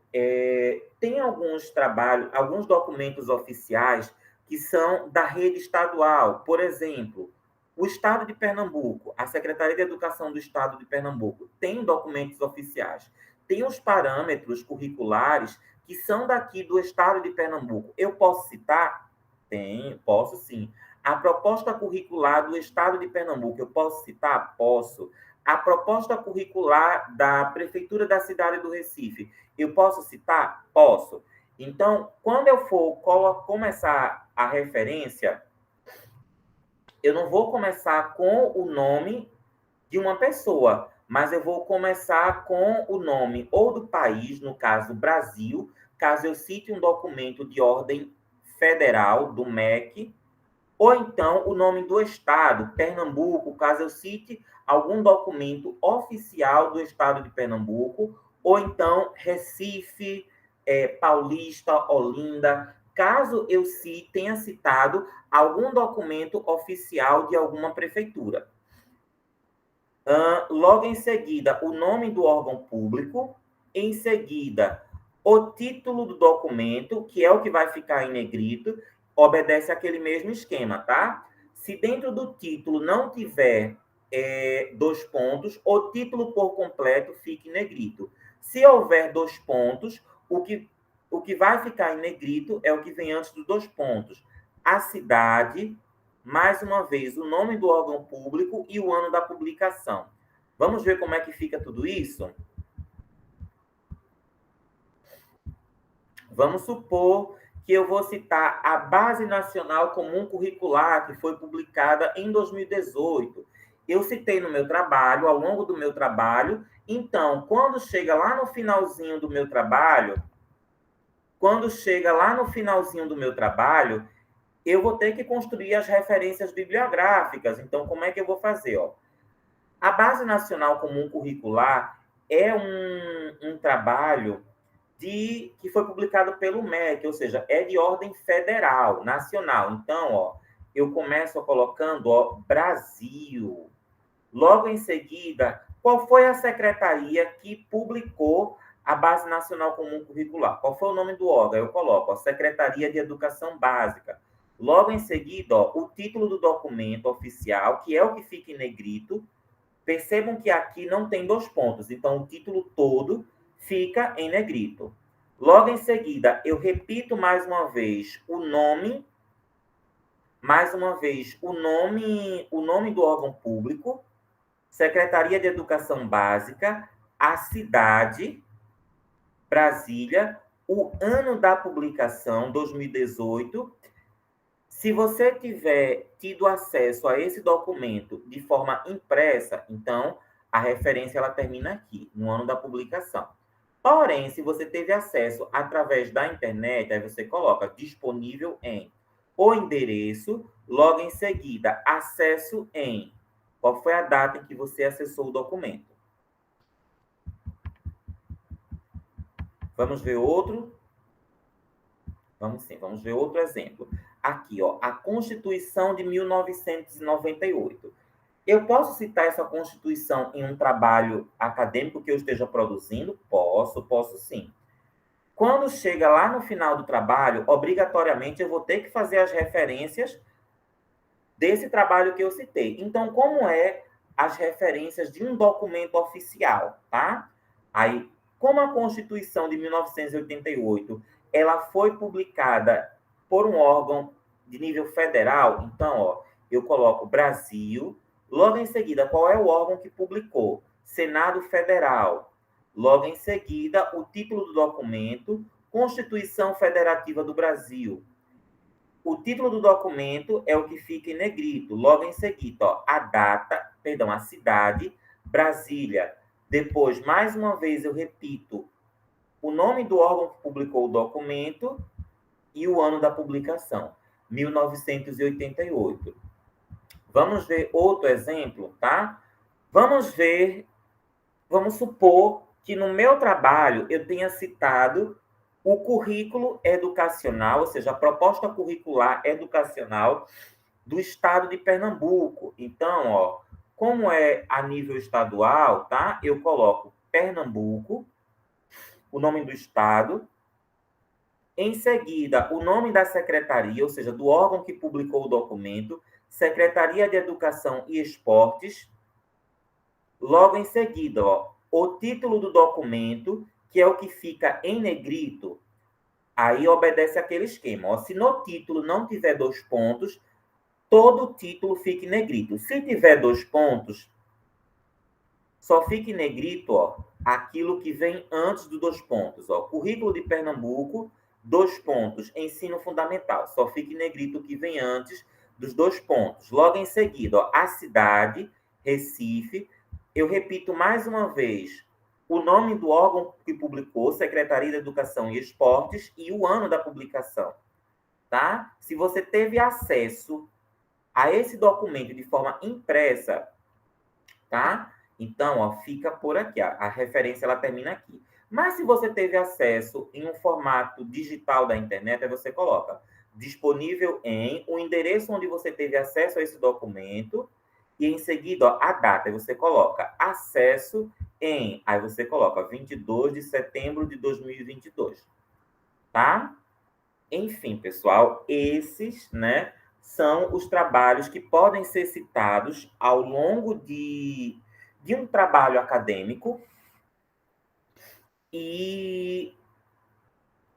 tem alguns trabalhos, alguns documentos oficiais que são da rede estadual. Por exemplo, o Estado de Pernambuco, a Secretaria de Educação do Estado de Pernambuco, tem documentos oficiais. Tem os parâmetros curriculares que são daqui do Estado de Pernambuco. Eu posso citar? Tem, posso sim. A proposta curricular do Estado de Pernambuco, eu posso citar? Posso. A proposta curricular da Prefeitura da cidade do Recife, eu posso citar? Posso. Então, quando eu for começar a referência, eu não vou começar com o nome de uma pessoa, mas eu vou começar com o nome ou do país, no caso Brasil, caso eu cite um documento de ordem federal, do MEC, ou então o nome do estado, Pernambuco, caso eu cite algum documento oficial do estado de Pernambuco, ou então Recife, Paulista, Olinda, caso eu tenha citado algum documento oficial de alguma prefeitura. Logo em seguida, o nome do órgão público, em seguida, o título do documento, que é o que vai ficar em negrito, obedece àquele mesmo esquema, tá? Se dentro do título não tiver dois pontos, o título por completo fica em negrito. Se houver dois pontos, o que vai ficar em negrito é o que vem antes dos dois pontos. A cidade, mais uma vez, o nome do órgão público e o ano da publicação. Vamos ver como é que fica tudo isso? Vamos supor que eu vou citar a Base Nacional Comum Curricular, que foi publicada em 2018. Eu citei no meu trabalho, ao longo do meu trabalho. Então, quando chega lá no finalzinho do meu trabalho, eu vou ter que construir as referências bibliográficas. Então, como é que eu vou fazer? Ó? A Base Nacional Comum Curricular é um trabalho que foi publicado pelo MEC, ou seja, é de ordem federal, nacional. Então, ó, eu começo colocando ó, Brasil. Logo em seguida, qual foi a secretaria que publicou a Base Nacional Comum Curricular? Qual foi o nome do órgão? Eu coloco a Secretaria de Educação Básica. Logo em seguida, ó, o título do documento oficial, que é o que fica em negrito. Percebam que aqui não tem dois pontos, então o título todo fica em negrito. Logo em seguida, eu repito mais uma vez o nome do órgão público, Secretaria de Educação Básica, a cidade, Brasília, o ano da publicação, 2018. Se você tiver tido acesso a esse documento de forma impressa, então a referência ela termina aqui, no ano da publicação. Porém, se você teve acesso através da internet, aí você coloca disponível em o endereço, logo em seguida, acesso em. Qual foi a data em que você acessou o documento? Vamos ver outro? Vamos sim, vamos ver outro exemplo. Aqui, ó, a Constituição de 1998. Eu posso citar essa Constituição em um trabalho acadêmico que eu esteja produzindo? Posso sim. Quando chega lá no final do trabalho, obrigatoriamente eu vou ter que fazer as referências desse trabalho que eu citei. Então, como é as referências de um documento oficial, tá? Aí, como a Constituição de 1988, ela foi publicada por um órgão de nível federal, então, ó, eu coloco Brasil, logo em seguida, qual é o órgão que publicou? Senado Federal. Logo em seguida, o título do documento, Constituição Federativa do Brasil. O título do documento é o que fica em negrito. Logo em seguida, ó, a cidade, Brasília. Depois, mais uma vez, eu repito o nome do órgão que publicou o documento e o ano da publicação, 1988. Vamos ver outro exemplo, tá? Vamos supor que no meu trabalho eu tenha citado o currículo educacional, ou seja, a proposta curricular educacional do estado de Pernambuco. Então, ó, como é a nível estadual, tá? Eu coloco Pernambuco, o nome do estado, em seguida, o nome da secretaria, ou seja, do órgão que publicou o documento, Secretaria de Educação e Esportes. Logo em seguida, ó, o título do documento, que é o que fica em negrito, aí obedece aquele esquema. Ó. Se no título não tiver 2 pontos, todo o título fica em negrito. Se tiver 2 pontos, só fica em negrito, ó, aquilo que vem antes dos 2 pontos. Ó. Currículo de Pernambuco, 2 pontos, ensino fundamental. Só fica em negrito o que vem antes dos 2 pontos. Logo em seguida, ó, a cidade, Recife. Eu repito mais uma vez o nome do órgão que publicou, Secretaria de Educação e Esportes, e o ano da publicação. Tá? Se você teve acesso a esse documento de forma impressa, tá? Então, ó, fica por aqui. A referência ela termina aqui. Mas se você teve acesso em um formato digital da internet, aí você coloca disponível em o endereço onde você teve acesso a esse documento e em seguida, ó, a data. Aí você coloca acesso em, aí você coloca 22 de setembro de 2022, tá? Enfim, pessoal, esses, né, são os trabalhos que podem ser citados ao longo de um trabalho acadêmico e,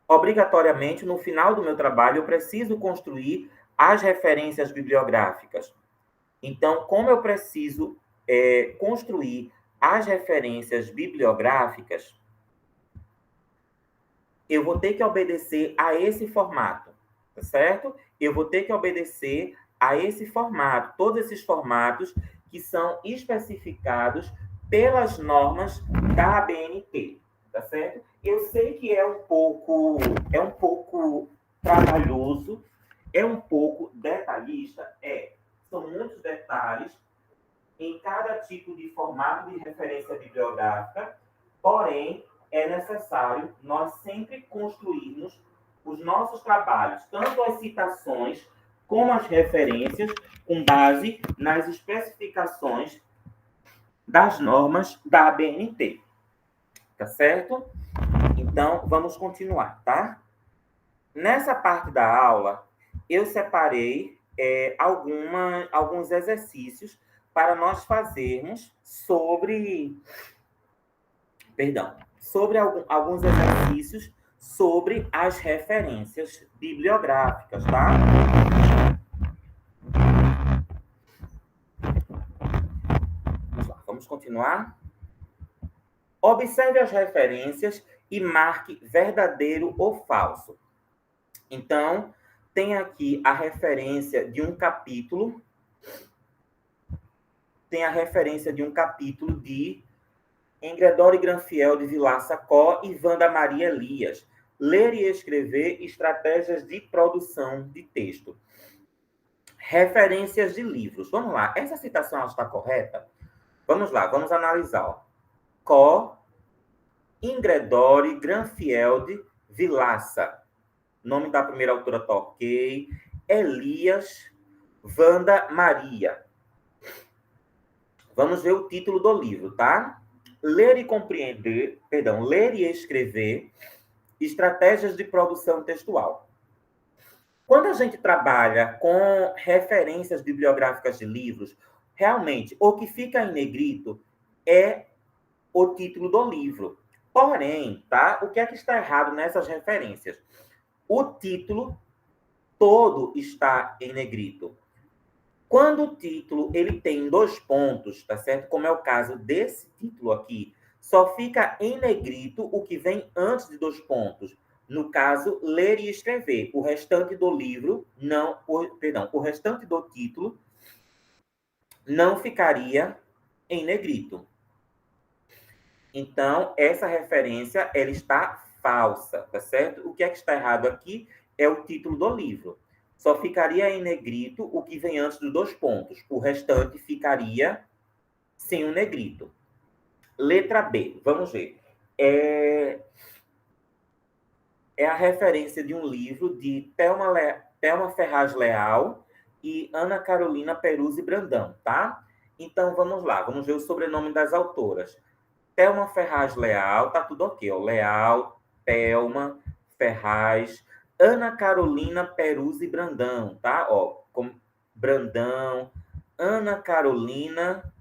obrigatoriamente, no final do meu trabalho, eu preciso construir as referências bibliográficas. Então, como eu preciso construir as referências bibliográficas, eu vou ter que obedecer a esse formato, tá certo? Eu vou ter que obedecer a esse formato, todos esses formatos que são especificados pelas normas da ABNT, tá certo? Eu sei que é um pouco trabalhoso, é um pouco detalhista, são muitos detalhes em cada tipo de formato de referência bibliográfica, porém, é necessário nós sempre construirmos os nossos trabalhos, tanto as citações como as referências, com base nas especificações das normas da ABNT. Tá certo? Então, vamos continuar, tá? Nessa parte da aula, eu separei alguns exercícios para nós fazermos sobre alguns exercícios sobre as referências bibliográficas, tá? Vamos lá, vamos continuar? Observe as referências e marque verdadeiro ou falso. Então, tem aqui a referência de um capítulo, de Engredore Granfiel de Vilar Sacó e Wanda Maria Elias. Ler e escrever estratégias de produção de texto. Referências de livros. Vamos lá. Essa citação está correta? Vamos lá, vamos analisar. Ó. Có, Ingredore Granfield Vilaça. Nome da primeira autora tá ok. Elias, Wanda Maria. Vamos ver o título do livro, tá? Ler e escrever estratégias de produção textual. Quando a gente trabalha com referências bibliográficas de livros, realmente, o que fica em negrito é o título do livro. Porém, tá? O que é que está errado nessas referências? O título todo está em negrito. Quando o título ele tem 2 pontos, tá certo? Como é o caso desse título aqui, só fica em negrito o que vem antes de 2 pontos. No caso, ler e escrever. O restante do livro o restante do título não ficaria em negrito, Então, essa referência, ela está falsa, tá certo? O que é que está errado aqui é o título do livro. Só ficaria em negrito o que vem antes dos 2 pontos. O restante ficaria sem o negrito. Letra B, vamos ver. É a referência de um livro de Thelma Ferraz Leal e Ana Carolina Peruzzi Brandão, tá? Então, vamos lá. Vamos ver o sobrenome das autoras. Thelma Ferraz Leal, tá tudo ok, ó. Leal, Thelma Ferraz, Ana Carolina Peruzzi Brandão, tá? Ó, como Brandão, Ana Carolina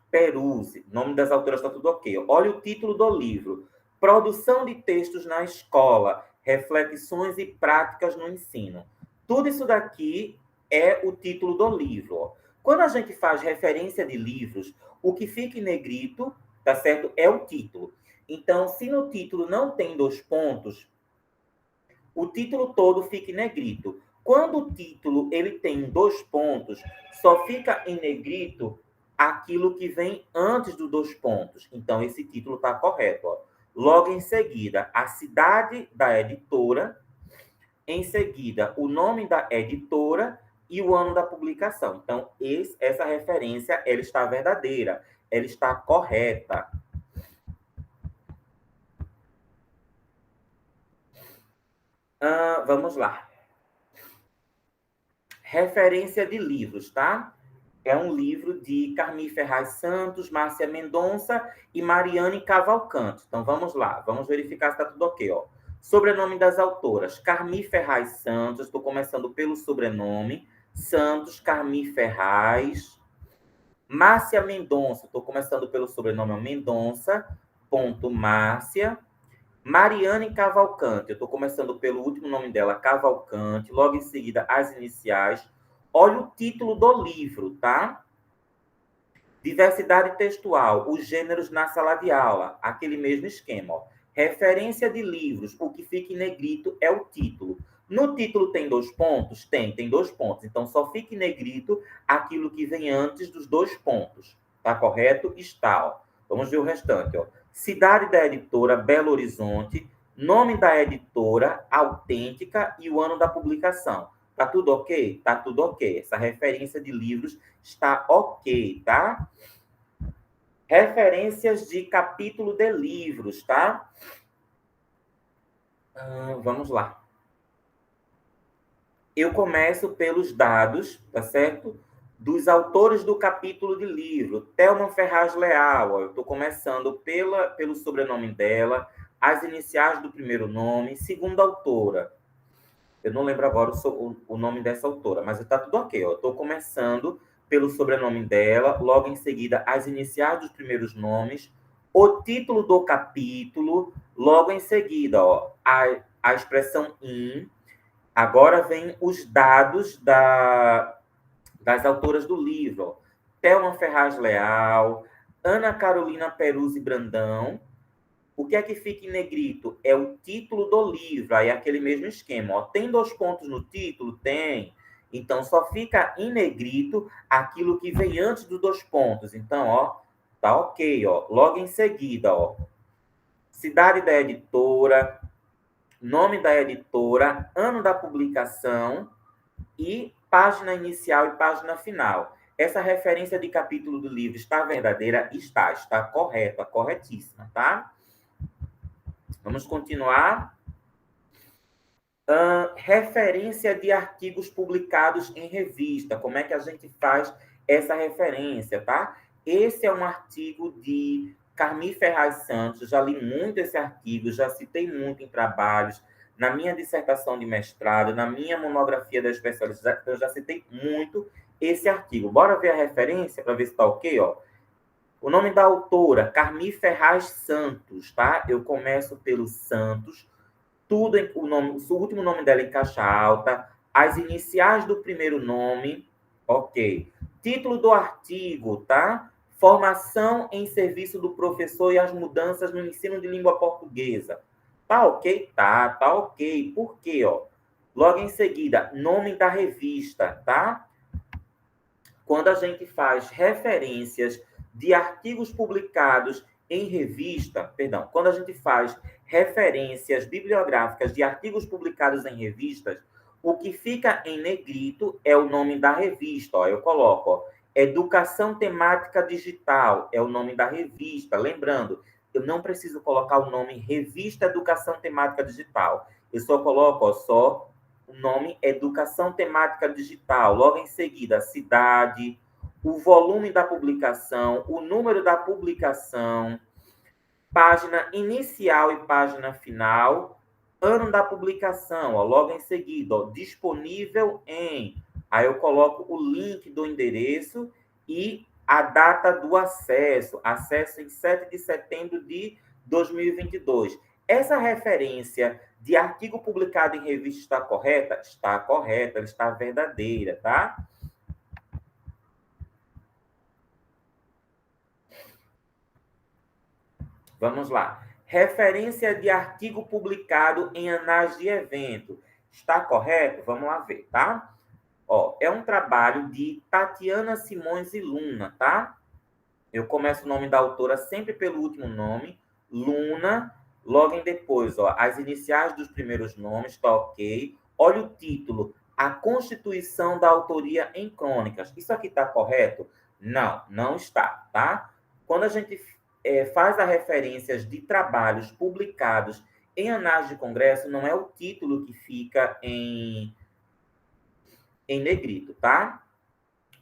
Peruzzi. Nome das autoras tá tudo ok. Olha o título do livro. Produção de textos na escola, reflexões e práticas no ensino. Tudo isso daqui é o título do livro, ó. Quando a gente faz referência de livros, o que fica em negrito, tá certo? É o título. Então, se no título não tem 2 pontos, o título todo fica em negrito. Quando o título ele tem 2 pontos, só fica em negrito aquilo que vem antes dos 2 pontos. Então, esse título está correto. Ó. Logo em seguida, a cidade da editora. Em seguida, o nome da editora e o ano da publicação. Então, essa referência ela está verdadeira, ela está correta. Vamos lá. Referência de livros, tá? É um livro de Carmi Ferraz Santos, Márcia Mendonça e Mariane Cavalcante. Então, vamos lá. Vamos verificar se está tudo ok. Ó. Sobrenome das autoras. Carmi Ferraz Santos. Estou começando pelo sobrenome. Santos, Carmi Ferraz. Márcia Mendonça. Estou começando pelo sobrenome Mendonça. Ponto Márcia. Mariane Cavalcante. Eu estou começando pelo último nome dela, Cavalcante. Logo em seguida, as iniciais. Olha o título do livro, tá? Diversidade textual, os gêneros na sala de aula, aquele mesmo esquema. Ó. Referência de livros, o que fica em negrito é o título. No título tem 2 pontos? Tem 2 pontos. Então, só fica em negrito aquilo que vem antes dos 2 pontos. Tá correto? Está. Ó. Vamos ver o restante. Ó. Cidade da editora, Belo Horizonte. Nome da editora, Autêntica e o ano da publicação. Tá tudo ok? Tá tudo ok. Essa referência de livros está ok, tá? Referências de capítulo de livros, tá? Vamos lá. Eu começo pelos dados, tá certo? Dos autores do capítulo de livro. Thelma Ferraz Leal, ó, eu estou começando pelo sobrenome dela, as iniciais do primeiro nome, segunda autora. Eu não lembro agora o nome dessa autora, mas está tudo ok. Eu estou começando pelo sobrenome dela, logo em seguida as iniciais dos primeiros nomes, o título do capítulo, logo em seguida ó, a expressão in. Agora vem os dados das autoras do livro. Ó. Thelma Ferraz Leal, Ana Carolina Peruzzi Brandão. O que é que fica em negrito? É o título do livro, aí é aquele mesmo esquema. Ó. Tem 2 pontos no título? Tem. Então, só fica em negrito aquilo que vem antes dos 2 pontos. Então, ó, tá ok. Ó. Logo em seguida, ó, cidade da editora, nome da editora, ano da publicação e página inicial e página final. Essa referência de capítulo do livro está verdadeira? Está correta, corretíssima, tá? Vamos continuar. Referência de artigos publicados em revista. Como é que a gente faz essa referência, tá? Esse é um artigo de Carmi Ferraz Santos. Já li muito esse artigo, já citei muito em trabalhos, na minha dissertação de mestrado, na minha monografia da especialidade, eu já citei muito esse artigo. Bora ver a referência para ver se está ok, ó. O nome da autora, Carmi Ferraz Santos, tá? Eu começo pelo Santos, tudo o último nome dela em caixa alta, as iniciais do primeiro nome, ok. Título do artigo, tá? Formação em serviço do professor e as mudanças no ensino de língua portuguesa. Tá ok? Tá ok. Por quê, ó? Logo em seguida, nome da revista, tá? Quando a gente faz referências de artigos publicados em revista, perdão, quando a gente faz referências bibliográficas de artigos publicados em revistas, o que fica em negrito é o nome da revista. Ó, eu coloco, ó, Educação Temática Digital, é o nome da revista. Lembrando, eu não preciso colocar o nome Revista Educação Temática Digital. Eu só coloco, ó, só o nome Educação Temática Digital. Logo em seguida, a cidade, o volume da publicação, o número da publicação, página inicial e página final, ano da publicação, ó, logo em seguida, ó, disponível em. Aí eu coloco o link do endereço e a data do acesso, acesso em 7 de setembro de 2022. Essa referência de artigo publicado em revista está correta? Está correta, ela está verdadeira, tá? Vamos lá. Referência de artigo publicado em anais de evento. Está correto? Vamos lá ver, tá? Ó, é um trabalho de Tatiana Simões e Luna, tá? Eu começo o nome da autora sempre pelo último nome, Luna, logo em depois, ó, as iniciais dos primeiros nomes, tá ok. Olha o título, A Constituição da Autoria em Crônicas. Isso aqui está correto? Não, não está, tá? Quando a gente faz as referências de trabalhos publicados em anais de congresso, não é o título que fica em negrito, tá?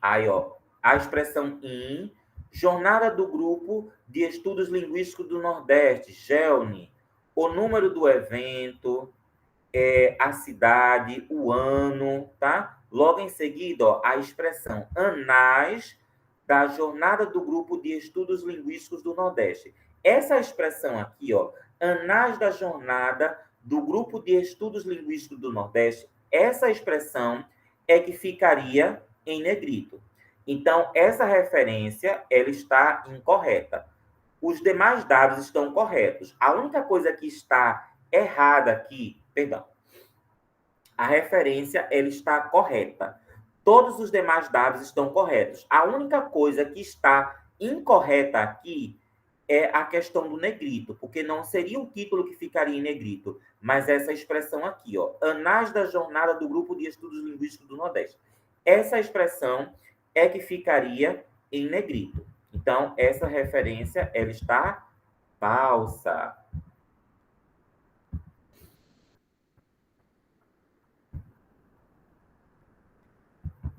Aí, ó, a expressão in, Jornada do Grupo de Estudos Linguísticos do Nordeste, GELNI, o número do evento, a cidade, o ano, tá? Logo em seguida, ó, a expressão anais da Jornada do Grupo de Estudos Linguísticos do Nordeste. Essa expressão aqui, ó, anais da Jornada do Grupo de Estudos Linguísticos do Nordeste, essa expressão é que ficaria em negrito. Então, essa referência, ela está incorreta. Os demais dados estão corretos. A única coisa que está errada aqui, perdão, a referência, ela está correta. Todos os demais dados estão corretos. A única coisa que está incorreta aqui é a questão do negrito, porque não seria o título que ficaria em negrito, mas essa expressão aqui, ó, Anais da Jornada do Grupo de Estudos Linguísticos do Nordeste. Essa expressão é que ficaria em negrito. Então, essa referência, ela está falsa.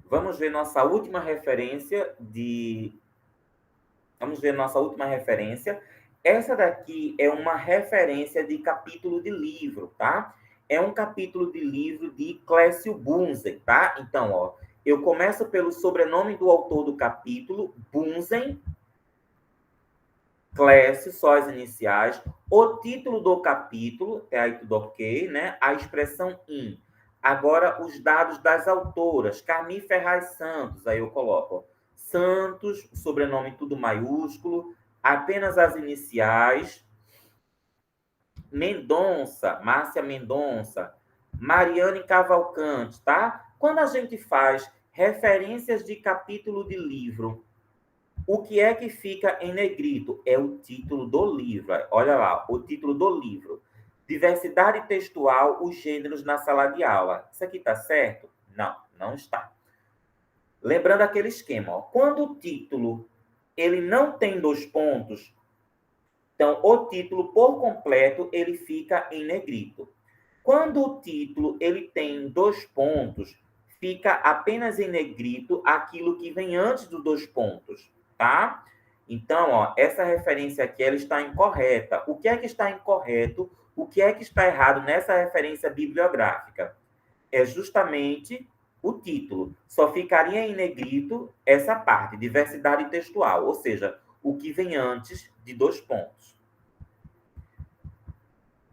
Vamos ver nossa última referência de Vamos ver nossa última referência. Essa daqui é uma referência de capítulo de livro, tá? É um capítulo de livro de Clécio Bunzen, tá? Então, ó, eu começo pelo sobrenome do autor do capítulo, Bunzen, Clécio, só as iniciais, o título do capítulo, até aí tudo ok, né? A expressão in. Agora, os dados das autoras, Carmi Ferraz Santos, aí eu coloco, ó, Santos, sobrenome tudo maiúsculo, apenas as iniciais, Mendonça, Márcia Mendonça, Mariane Cavalcante, tá? Quando a gente faz referências de capítulo de livro, o que é que fica em negrito? É o título do livro. Olha lá, o título do livro. Diversidade textual, os gêneros na sala de aula. Isso aqui está certo? Não, não está. Lembrando aquele esquema, ó. Quando o título ele não tem dois pontos, então o título por completo ele fica em negrito. Quando o título ele tem dois pontos, fica apenas em negrito aquilo que vem antes dos dois pontos, tá? Então, ó, essa referência aqui ela está incorreta. O que é que está incorreto? O que é que está errado nessa referência bibliográfica? É justamente o título. Só ficaria em negrito essa parte, diversidade textual, ou seja, o que vem antes de dois pontos.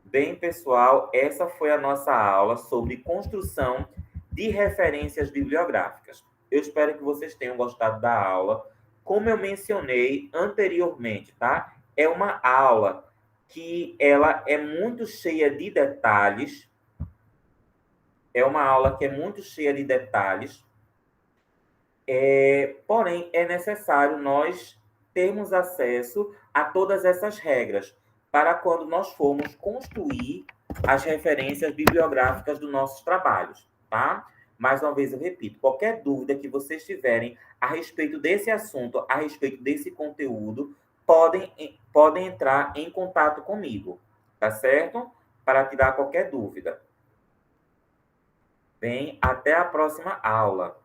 Bem, pessoal, essa foi a nossa aula sobre construção de referências bibliográficas. Eu espero que vocês tenham gostado da aula. Como eu mencionei anteriormente, tá? É uma aula que ela é muito cheia de detalhes. É uma aula que é muito cheia de detalhes. Porém, é necessário nós termos acesso a todas essas regras, para quando nós formos construir as referências bibliográficas dos nossos trabalhos, tá? Mais uma vez eu repito, qualquer dúvida que vocês tiverem a respeito desse assunto, a respeito desse conteúdo, podem entrar em contato comigo, tá certo? Para tirar qualquer dúvida. Bem, até a próxima aula.